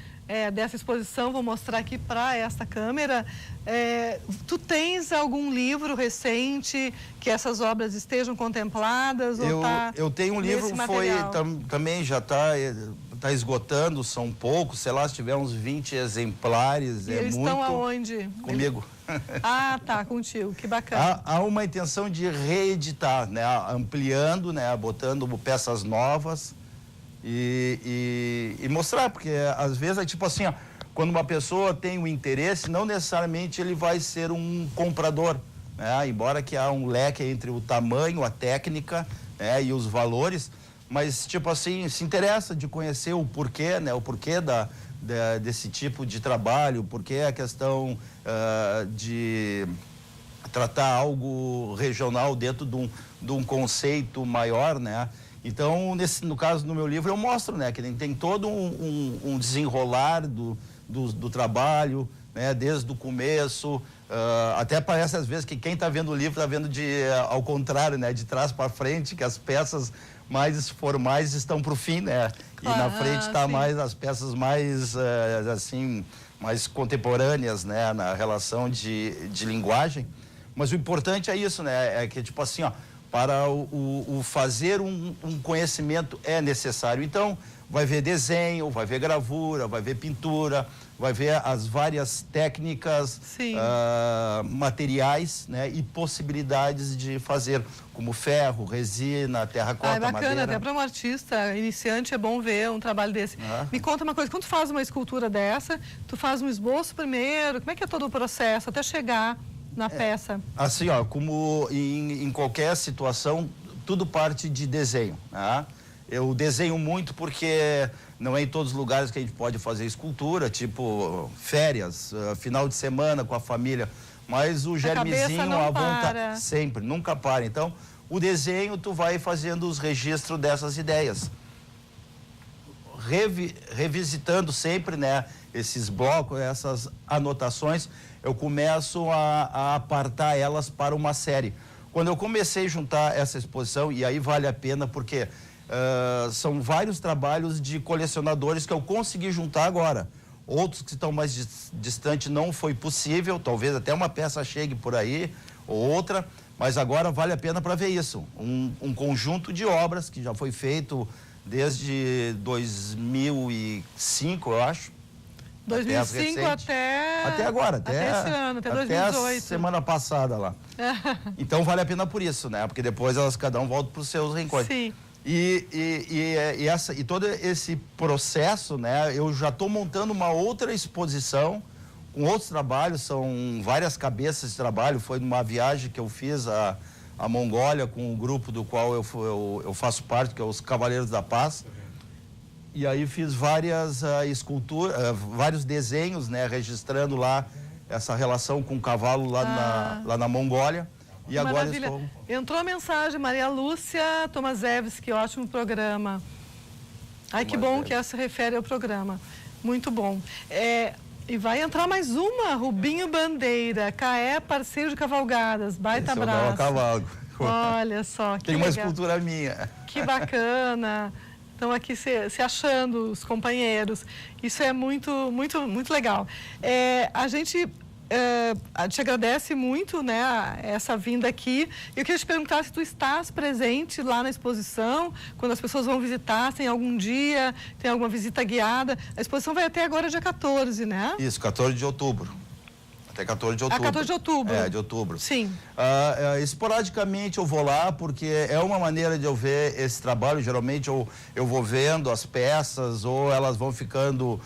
dessa exposição, vou mostrar aqui para esta câmera. Tu tens algum livro recente que essas obras estejam contempladas? Eu tenho um livro, também já está tá esgotando, são poucos, sei lá, se tiver uns 20 exemplares, E é eles muito... estão aonde? Comigo. Ah, tá, contigo, que bacana. Há uma intenção de reeditar, né? Ampliando, né? Botando peças novas e mostrar, porque às vezes é tipo assim, ó, quando uma pessoa tem um interesse, não necessariamente ele vai ser um comprador, né? Embora que há um leque entre o tamanho, a técnica, né? E os valores, mas tipo assim, se interessa de conhecer o porquê, né? O porquê desse tipo de trabalho, porque a questão de tratar algo regional dentro de um conceito maior, né? Então, no caso, no meu livro, eu mostro, né? Que tem todo um desenrolar do trabalho, né? Desde o começo, até parece às vezes que quem está vendo o livro está vendo ao contrário, né? De trás para frente, que as peças mais formais estão para o fim, né? E na frente está mais as peças mais, assim, mais contemporâneas, né? Na relação de linguagem. Mas o importante é isso, né? É que, tipo assim, ó, para o fazer um conhecimento é necessário. Então, vai ver desenho, vai ver gravura, vai ver pintura, vai ver as várias técnicas, materiais, né? E possibilidades de fazer, como ferro, resina, terracota, é bacana, madeira. até para um artista iniciante é bom ver um trabalho desse. Me conta uma coisa, quando tu faz uma escultura dessa, tu faz um esboço primeiro, como é que é todo o processo até chegar na peça? Assim, ó, como em qualquer situação, tudo parte de desenho, né? Eu desenho muito porque não é em todos os lugares que a gente pode fazer escultura, tipo férias, final de semana com a família, mas o germezinho, a vontade, sempre, nunca para. Então, o desenho, tu vai fazendo os registros dessas ideias. Revisitando sempre, né, esses blocos, essas anotações, eu começo a apartar elas para uma série. Quando eu comecei a juntar essa exposição, e aí vale a pena porque são vários trabalhos de colecionadores que eu consegui juntar agora. Outros que estão mais distantes não foi possível, talvez até uma peça chegue por aí, ou outra, mas agora vale a pena para ver isso. Um conjunto de obras que já foi feito desde 2005, eu acho. 2005 até agora, até esse ano, até 2018. Até a semana passada lá. Então vale a pena por isso, né? Porque depois elas cada um volta para os seus reencontros. Sim. E todo esse processo, né? Eu já estou montando uma outra exposição com outros trabalhos, são várias cabeças de trabalho. Foi numa viagem que eu fiz a Mongólia com o grupo do qual eu faço parte, que é os Cavaleiros da Paz. E aí fiz várias esculturas, vários desenhos, né? Registrando lá essa relação com o cavalo lá na Mongólia. E agora maravilha. Entrou a mensagem, Maria Lúcia Tomaszewski, ótimo programa. Ai, que bom que ela se refere ao programa. Muito bom. E vai entrar mais uma, Rubinho Bandeira, Caé, parceiro de cavalgadas, baita abraço. Eu cavalo. Olha só, que tem legal. Uma escultura minha. Que bacana. Estão aqui se achando, os companheiros. Isso é muito, muito, muito legal. A gente te agradece muito, né, essa vinda aqui. Eu queria te perguntar se tu estás presente lá na exposição, quando as pessoas vão visitar, se tem algum dia, tem alguma visita guiada. A exposição vai até agora dia 14, né? Isso, 14 de outubro. Até 14 de outubro. 14 de outubro. De outubro. Sim. Esporadicamente eu vou lá, porque é uma maneira de eu ver esse trabalho. Geralmente eu vou vendo as peças, ou elas vão ficando,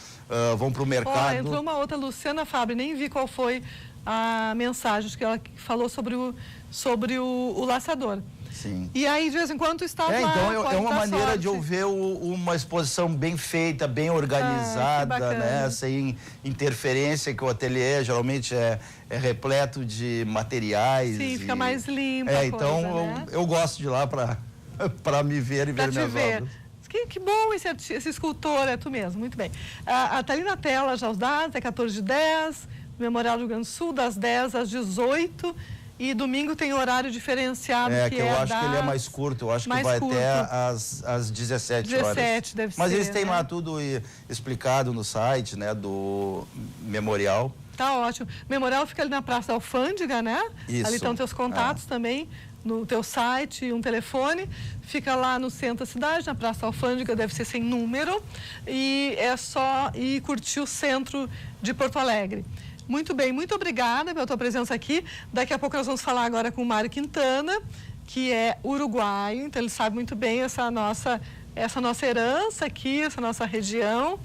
vão para o mercado. Entrou uma outra, Luciana Fabre, nem vi qual foi a mensagem que ela falou sobre o laçador. Sim. E aí, de vez em quando, tu está lá. Então, é uma maneira de eu ver uma exposição bem feita, bem organizada, né? Sem interferência, que o ateliê geralmente é repleto de materiais. Sim, fica mais limpo. Então eu gosto de ir lá para me ver e ver minhas obras. Que bom esse escultor, é tu mesmo, muito bem. Tá ali na tela já os dados, é 14 de 10, Memorial do Rio Grande do Sul, das 10 às 18. E domingo tem horário diferenciado, que eu acho que ele é mais curto, eu acho que vai até às 17 horas. 17 deve ser. Mas eles têm lá tudo explicado no site, né, do Memorial. Tá ótimo. Memorial fica ali na Praça da Alfândega, né? Isso. Ali estão teus contatos também. no teu site e um telefone. Fica lá no centro da cidade, na Praça Alfândega, deve ser sem número. E é só ir curtir o centro de Porto Alegre. Muito bem, muito obrigada pela tua presença aqui. Daqui a pouco nós vamos falar agora com o Mário Quintana, que é uruguaio, então ele sabe muito bem essa nossa herança aqui, essa nossa região.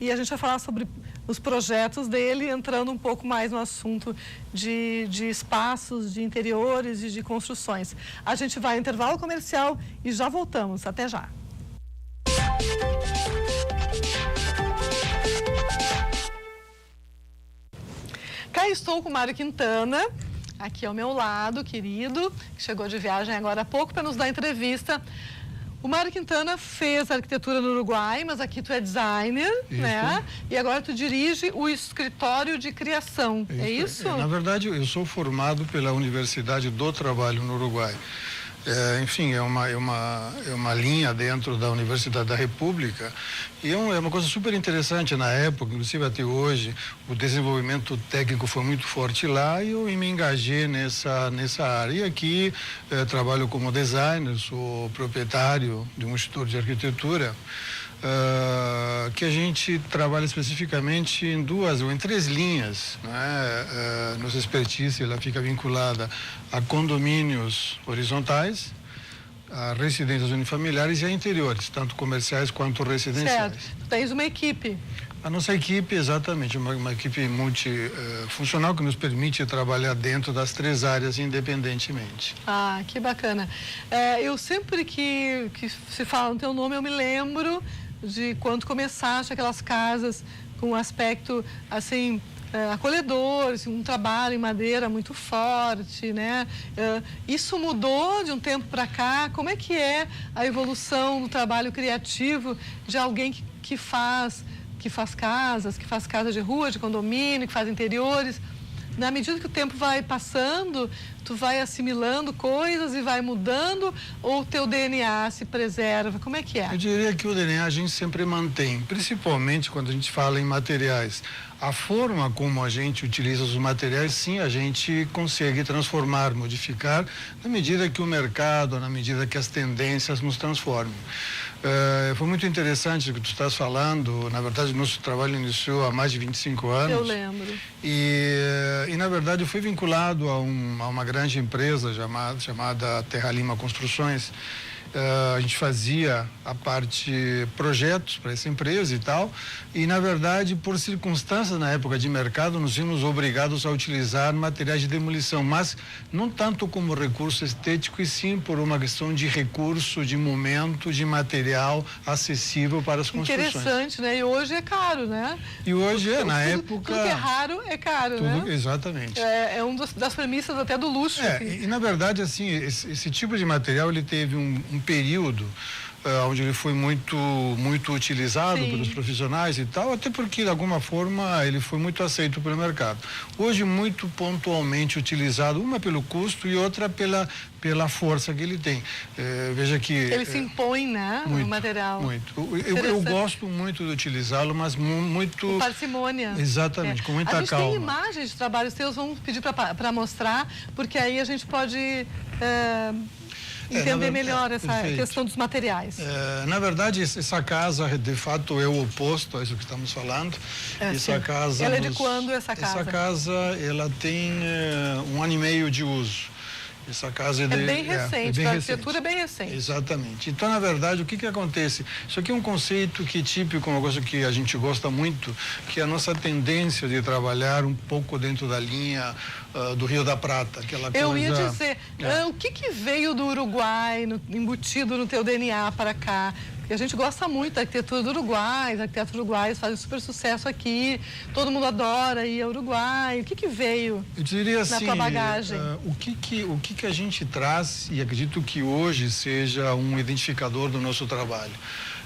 E a gente vai falar sobre os projetos dele, entrando um pouco mais no assunto de espaços, de interiores e de construções. A gente vai ao intervalo comercial e já voltamos. Até já. Cá estou com o Mário Quintana, aqui ao meu lado, querido, que chegou de viagem agora há pouco para nos dar entrevista. O Mário Quintana fez arquitetura no Uruguai, mas aqui tu é designer, isso, né? E agora tu dirige o escritório de criação, é isso? Na verdade, eu sou formado pela Universidade do Trabalho no Uruguai. Enfim, é uma linha dentro da Universidade da República e é uma coisa super interessante na época, inclusive até hoje, o desenvolvimento técnico foi muito forte lá e eu me engajei nessa área. E aqui trabalho como designer, sou proprietário de um instituto de arquitetura, que a gente trabalha especificamente em três linhas, né? Nossa expertise ela fica vinculada a condomínios horizontais, a residências unifamiliares e a interiores, tanto comerciais quanto residenciais. Certo. Tu tens uma equipe. A nossa equipe, exatamente, uma equipe multifuncional que nos permite trabalhar dentro das três áreas independentemente. Ah, que bacana. Eu sempre que se fala no teu nome, eu me lembro de quando começaste aquelas casas com um aspecto, assim, acolhedor, assim, um trabalho em madeira muito forte, né? Isso mudou de um tempo para cá? Como é que é a evolução do trabalho criativo de alguém que faz casas, que faz casa de rua, de condomínio, que faz interiores? Na medida que o tempo vai passando, tu vai assimilando coisas e vai mudando, ou o teu DNA se preserva? Como é que é? Eu diria que o DNA a gente sempre mantém, principalmente quando a gente fala em materiais. A forma como a gente utiliza os materiais, sim, a gente consegue transformar, modificar, na medida que o mercado, na medida que as tendências nos transformam. Foi muito interessante o que tu estás falando. Na verdade, o nosso trabalho iniciou há mais de 25 anos. Eu lembro. E na verdade, eu fui vinculado a uma grande empresa chamada Terra Lima Construções. A gente fazia a parte projetos para essa empresa e tal, e na verdade por circunstâncias na época de mercado nos vimos obrigados a utilizar materiais de demolição, mas não tanto como recurso estético e sim por uma questão de recurso, de momento, de material acessível para as construções. Interessante, né? E hoje é caro, né? E hoje na época... Tudo que é raro é caro, né? Exatamente. É uma das premissas até do luxo. E na verdade, assim, esse tipo de material ele teve um período onde ele foi muito utilizado Sim. pelos profissionais e tal, até porque de alguma forma ele foi muito aceito pelo mercado. Hoje muito pontualmente utilizado, uma pelo custo e outra pela força que ele tem. Veja que ele se impõe, né, no material. Muito. Eu gosto muito de utilizá-lo, mas muito com parcimônia. Exatamente, com muita calma. A gente tem imagens de trabalhos teus, vamos pedir para mostrar, porque aí a gente pode entender melhor essa questão dos materiais. Na verdade, essa casa, de fato, é o oposto a isso que estamos falando. Essa casa... Ela é de quando, essa casa? Essa casa, ela tem 1 ano e meio de uso. Essa casa é bem recente, a arquitetura é bem recente. Exatamente. Então, na verdade, o que acontece? Isso aqui é um conceito que é típico, uma coisa que a gente gosta muito, que é a nossa tendência de trabalhar um pouco dentro da linha do Rio da Prata. Eu ia dizer, o que veio do Uruguai, embutido no teu DNA para cá? Porque a gente gosta muito da arquitetura do Uruguai, os arquitetos uruguaios fazem super sucesso aqui, todo mundo adora ir ao Uruguai. O que veio na tua bagagem? O que a gente traz, e acredito que hoje seja um identificador do nosso trabalho,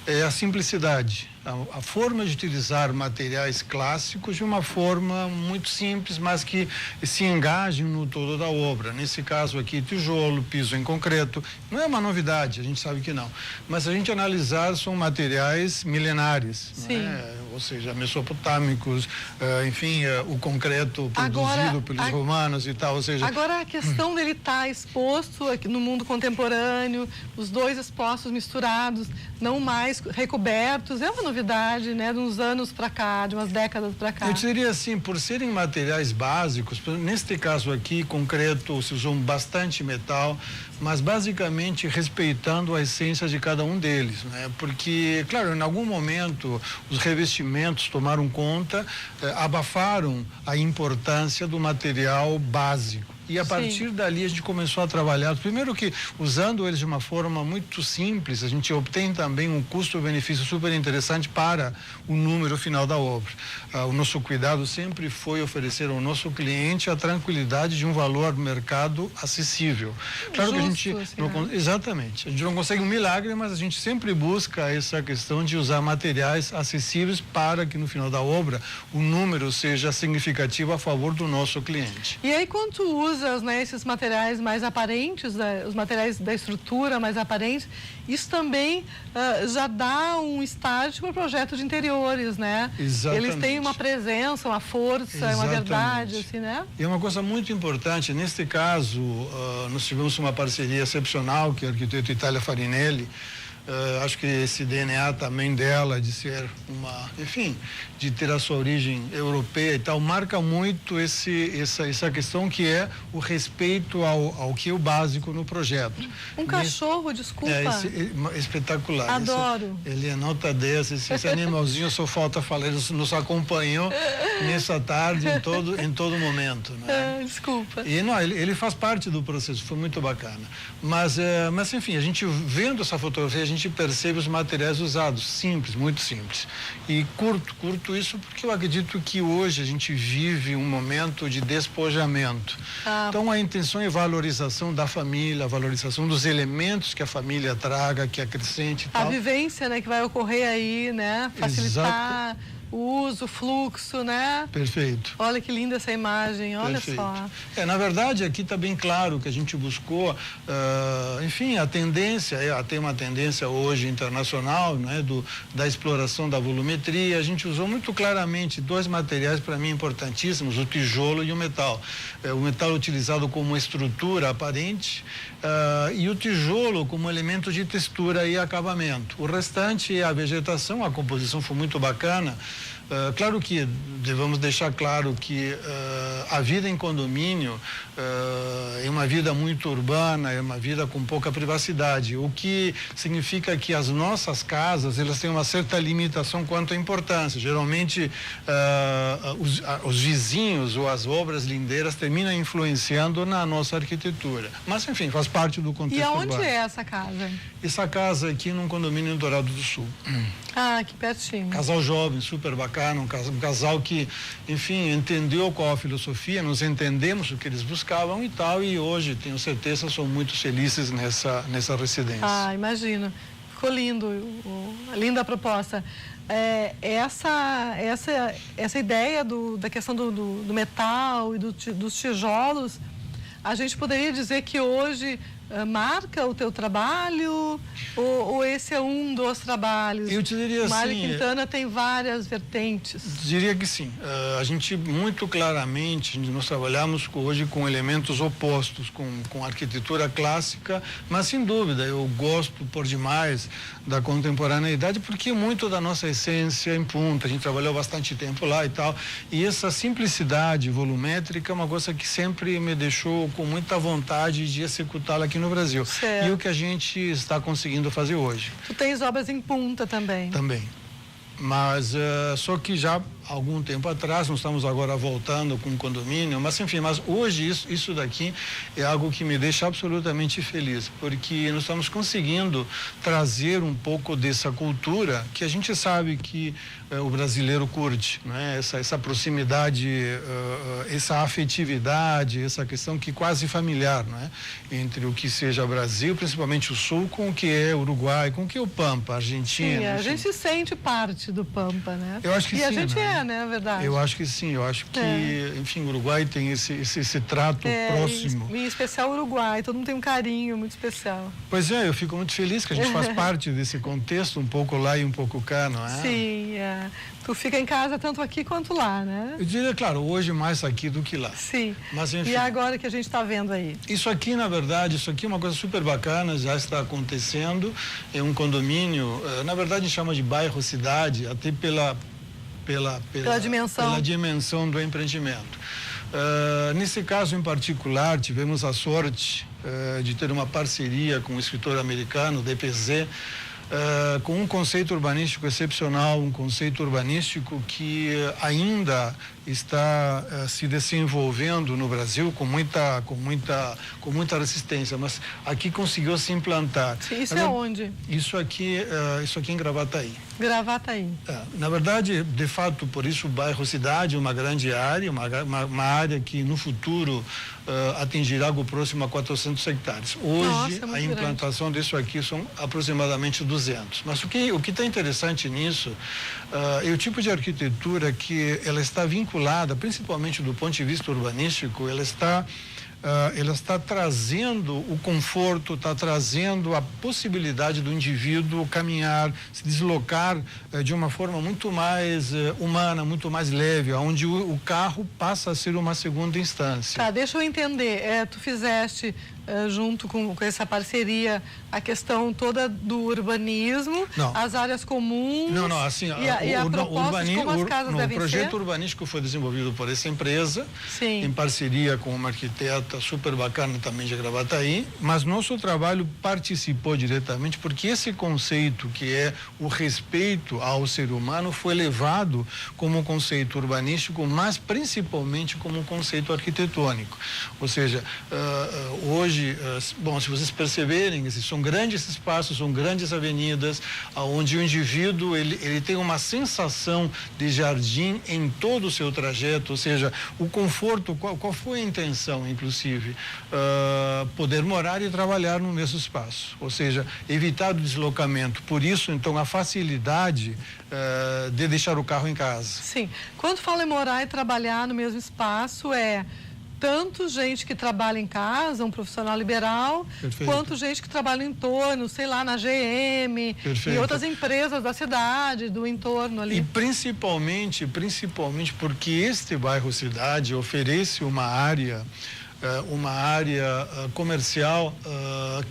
é a simplicidade. a forma de utilizar materiais clássicos de uma forma muito simples, mas que se engajem no todo da obra. Nesse caso aqui, tijolo, piso em concreto. Não é uma novidade, a gente sabe que não. Mas se a gente analisar, são materiais milenares, não é? Ou seja, mesopotâmicos, enfim, o concreto produzido pelos romanos e tal, ou seja... Agora, a questão dele estar exposto aqui no mundo contemporâneo, os dois expostos misturados, não mais recobertos, é uma novidade, né, de uns anos para cá, de umas décadas para cá. Eu diria assim, por serem materiais básicos, neste caso aqui, concreto, se usou bastante metal, mas basicamente respeitando a essência de cada um deles, né? Porque, claro, em algum momento os revestimentos tomaram conta, abafaram a importância do material básico. E a partir dali a gente começou a trabalhar. Primeiro que, usando eles de uma forma muito simples, a gente obtém também um custo-benefício super interessante para o número final da obra. O nosso cuidado sempre foi oferecer ao nosso cliente a tranquilidade de um valor mercado acessível. Claro que a gente... Exatamente. A gente não consegue um milagre, mas a gente sempre busca essa questão de usar materiais acessíveis para que no final da obra o número seja significativo a favor do nosso cliente. E aí, quando tu usa, né, esses materiais mais aparentes, os materiais da estrutura mais aparentes, isso também já dá um start para o projeto de interiores, né? Exatamente. Eles têm uma presença, uma força, uma verdade, assim, né? E é uma coisa muito importante, neste caso, nós tivemos uma parceria excepcional, que é o arquiteto Itália Farinelli. Acho que esse DNA também dela, de ser enfim, de ter a sua origem europeia e tal, marca muito essa questão que é o respeito ao que é o básico no projeto. Cachorro, desculpa. Espetacular. Adoro. Ele é nota 10, esse animalzinho, só falta falar, ele nos acompanhou nessa tarde em todo momento. Né? Desculpa. E não, ele faz parte do processo, foi muito bacana. Mas enfim, a gente vendo essa fotografia, a gente percebe os materiais usados, simples, muito simples. E curto isso porque eu acredito que hoje a gente vive um momento de despojamento. Então a intenção é valorização da família, a valorização dos elementos que a família traga, que acrescente e tal. A vivência, né, que vai ocorrer aí, né? Facilitar o uso, o fluxo, né? Perfeito. Olha que linda essa imagem, olha só. Na verdade, aqui está bem claro que a gente buscou, enfim, a tendência, tem uma tendência hoje internacional, né, da exploração da volumetria. A gente usou muito claramente dois materiais, para mim, importantíssimos, o tijolo e o metal. O metal utilizado como estrutura aparente e o tijolo como elemento de textura e acabamento. O restante é a vegetação, a composição foi muito bacana. Claro que devemos deixar claro que a vida em condomínio é uma vida muito urbana, é uma vida com pouca privacidade, o que significa que as nossas casas, elas têm uma certa limitação quanto à importância. Geralmente os vizinhos ou as obras lindeiras terminam influenciando na nossa arquitetura. Mas enfim, faz parte do contexto urbano. E aonde é essa casa? Essa casa aqui num condomínio em Dourado do Sul. Aqui pertinho. Casal jovem, super bacana, um casal que, enfim, entendeu qual a filosofia, nós entendemos o que eles buscavam e tal, e hoje, tenho certeza, são muito felizes nessa residência. Imagino. Ficou lindo, linda a proposta. Essa ideia da questão do metal e dos tijolos, a gente poderia dizer que hoje marca o teu trabalho ou esse é um dos trabalhos? Eu te diria assim... Mário Quintana tem várias vertentes. Diria que sim. A gente muito claramente, nós trabalhamos hoje com elementos opostos, com arquitetura clássica, mas sem dúvida, eu gosto por demais da contemporaneidade porque muito da nossa essência é em Punta, a gente trabalhou bastante tempo lá e tal, e essa simplicidade volumétrica é uma coisa que sempre me deixou com muita vontade de executá-la aqui no Brasil. Certo. E o que a gente está conseguindo fazer hoje. Tu tens obras em Punta também? Também. Mas só que já algum tempo atrás, nós estamos agora voltando com o condomínio, mas enfim, mas hoje isso daqui é algo que me deixa absolutamente feliz, porque nós estamos conseguindo trazer um pouco dessa cultura que a gente sabe que o brasileiro curte, né? Essa proximidade, essa afetividade, essa questão que quase familiar, né? Entre o que seja Brasil, principalmente o Sul, com o que é Uruguai, com o que é o Pampa, Argentina. Sim, a gente se sente parte do Pampa, né? Eu acho que sim, a gente né? É verdade. Eu acho que sim, eu acho que, enfim, o Uruguai tem esse trato próximo. Em especial o Uruguai, todo mundo tem um carinho muito especial. Pois é, eu fico muito feliz que a gente faz parte desse contexto, um pouco lá e um pouco cá, não é? Sim, tu fica em casa tanto aqui quanto lá, né? Eu diria, claro, hoje mais aqui do que lá. Sim. Mas, enfim, e agora que a gente está vendo aí? Isso aqui, na verdade, é uma coisa super bacana, já está acontecendo. É um condomínio, na verdade, a gente chama de bairro-cidade, até pela dimensão do empreendimento. Nesse caso em particular, tivemos a sorte de ter uma parceria com o escritor americano, DPZ, com um conceito urbanístico excepcional, um conceito urbanístico que ainda está se desenvolvendo no Brasil com muita resistência, mas aqui conseguiu se implantar. Sim, isso é onde? Isso aqui em Gravataí. Gravataí. Na verdade, de fato, por isso o bairro Cidade é uma grande área, uma área que no futuro atingirá algo próximo a 400 hectares. Hoje, a implantação disso aqui são aproximadamente 200. Mas o que está interessante nisso é o tipo de arquitetura que ela está vinculada, principalmente do ponto de vista urbanístico, ela está trazendo o conforto, está trazendo a possibilidade do indivíduo caminhar, se deslocar de uma forma muito mais humana, muito mais leve, onde o carro passa a ser uma segunda instância. Tá, deixa eu entender. Tu fizeste junto com essa parceria a questão toda do urbanismo, as áreas comuns. Não, assim, e a proposta de como as casas devem ser? O projeto urbanístico foi desenvolvido por essa empresa, em parceria com uma arquiteta super bacana também de Gravataí, mas nosso trabalho participou diretamente porque esse conceito que é o respeito ao ser humano foi levado como um conceito urbanístico, mas principalmente como um conceito arquitetônico. Ou seja, hoje, bom, se vocês perceberem, são grandes espaços, são grandes avenidas, onde o indivíduo ele tem uma sensação de jardim em todo o seu trajeto, ou seja, o conforto, qual foi a intenção, inclusive? Poder morar e trabalhar no mesmo espaço, ou seja, evitar o deslocamento. Por isso, então, a facilidade de deixar o carro em casa. Sim. Quando fala em morar e trabalhar no mesmo espaço, tanto gente que trabalha em casa, um profissional liberal, quanto gente que trabalha em torno, sei lá, na GM e outras empresas da cidade, do entorno ali. E principalmente porque este bairro Cidade oferece uma área comercial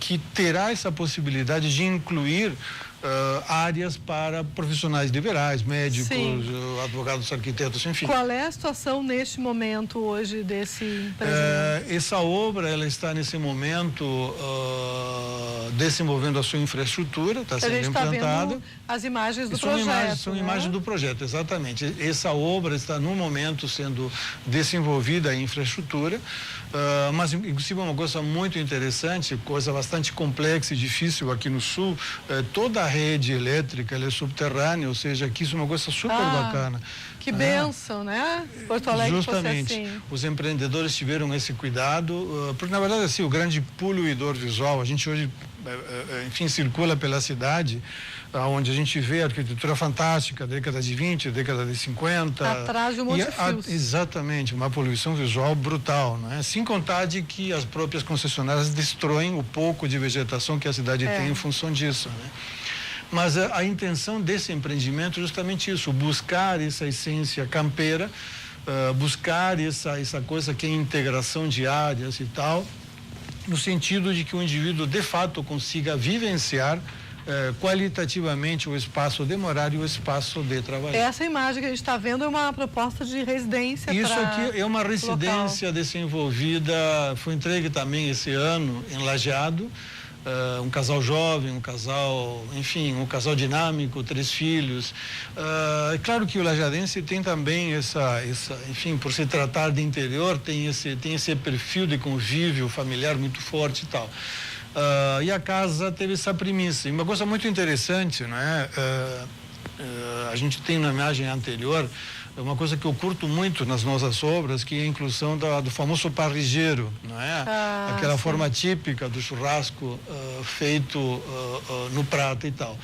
que terá essa possibilidade de incluir áreas para profissionais liberais, médicos, advogados, arquitetos, enfim. Qual é a situação neste momento hoje desse empreendimento? Essa obra, ela está nesse momento desenvolvendo a sua infraestrutura, está sendo implantada. Vendo as imagens do projeto. São imagens do projeto, exatamente. Essa obra está no momento sendo desenvolvida a infraestrutura, mas inclusive uma coisa muito interessante, coisa bastante complexa e difícil aqui no Sul, toda a rede elétrica ela é subterrânea, ou seja, aqui isso é uma coisa super bacana. Que bênção, né? Porto Alegre justamente, fosse assim. Os empreendedores tiveram esse cuidado, porque na verdade assim, o grande poluidor visual, a gente hoje, enfim, circula pela cidade, onde a gente vê a arquitetura fantástica, década de 20, década de 50. Atrás de um monte de fios. Exatamente, uma poluição visual brutal, né? Sem contar de que as próprias concessionárias destroem o pouco de vegetação que a cidade tem em função disso, né? Mas a intenção desse empreendimento é justamente isso, buscar essa essência campeira, buscar essa coisa que é integração de áreas e tal, no sentido de que o indivíduo de fato consiga vivenciar qualitativamente o espaço de morar e o espaço de trabalhar. Essa imagem que a gente está vendo é uma proposta de residência. Isso aqui é uma residência desenvolvida, foi entregue também esse ano em Lajeado. um casal jovem, um casal, enfim, um casal dinâmico, 3 filhos. É claro que o lajadense tem também enfim, por se tratar de interior, tem esse perfil de convívio familiar muito forte e tal. E a casa teve essa premissa. E uma coisa muito interessante, não é? A gente tem na imagem anterior uma coisa que eu curto muito nas nossas obras, que é a inclusão do famoso parrigeiro, não é? Aquela forma típica do churrasco feito no prato e tal.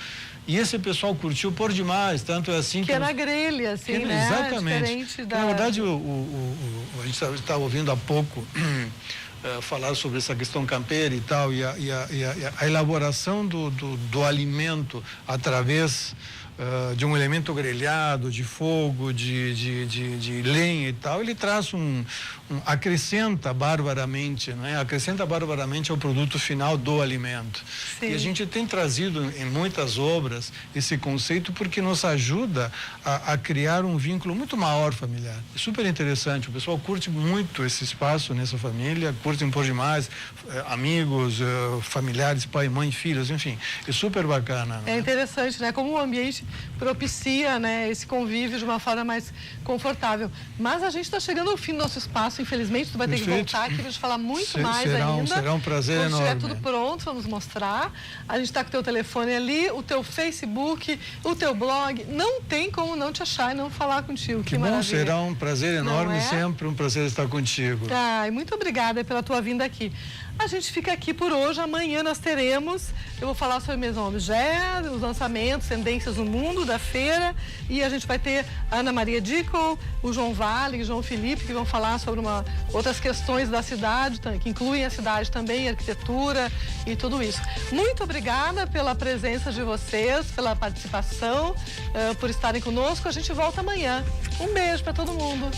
E esse pessoal curtiu por demais, tanto é assim que é na grelha, assim, né? Exatamente. Diferente da... Na verdade, a gente estava ouvindo há pouco falar sobre essa questão campeira e tal, e a elaboração do alimento através de um elemento grelhado, de fogo, de lenha e tal, ele traz acrescenta barbaramente, não é? Acrescenta barbaramente ao produto final do alimento. Sim. E a gente tem trazido em muitas obras esse conceito porque nos ajuda a criar um vínculo muito maior familiar. É super interessante, o pessoal curte muito esse espaço nessa família, curtem por demais, amigos, familiares, pai, mãe, filhos, enfim, é super bacana. É interessante, né? Como o ambiente propicia, né, esse convívio de uma forma mais confortável. Mas a gente está chegando ao fim do nosso espaço, infelizmente, tu vai ter que voltar aqui para a gente falar muito mais ainda. Será um prazer enorme. Quando estiver tudo pronto, vamos mostrar. A gente está com o teu telefone ali, o teu Facebook, o teu blog. Não tem como não te achar e não falar contigo. Que bom, maravilha. Será um prazer enorme, sempre um prazer estar contigo. Ai, muito obrigada pela tua vinda aqui. A gente fica aqui por hoje, amanhã nós teremos, eu vou falar sobre Maison Objet, os lançamentos, tendências no mundo da feira, e a gente vai ter a Ana Maria Dickel, o João Vale e o João Felipe, que vão falar sobre outras questões da cidade, que incluem a cidade também, arquitetura e tudo isso. Muito obrigada pela presença de vocês, pela participação, por estarem conosco. A gente volta amanhã. Um beijo para todo mundo.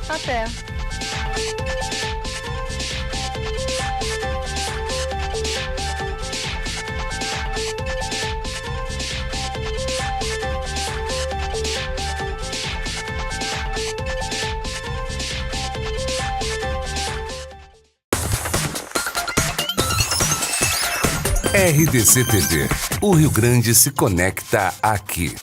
Até! RDC TV. O Rio Grande se conecta aqui.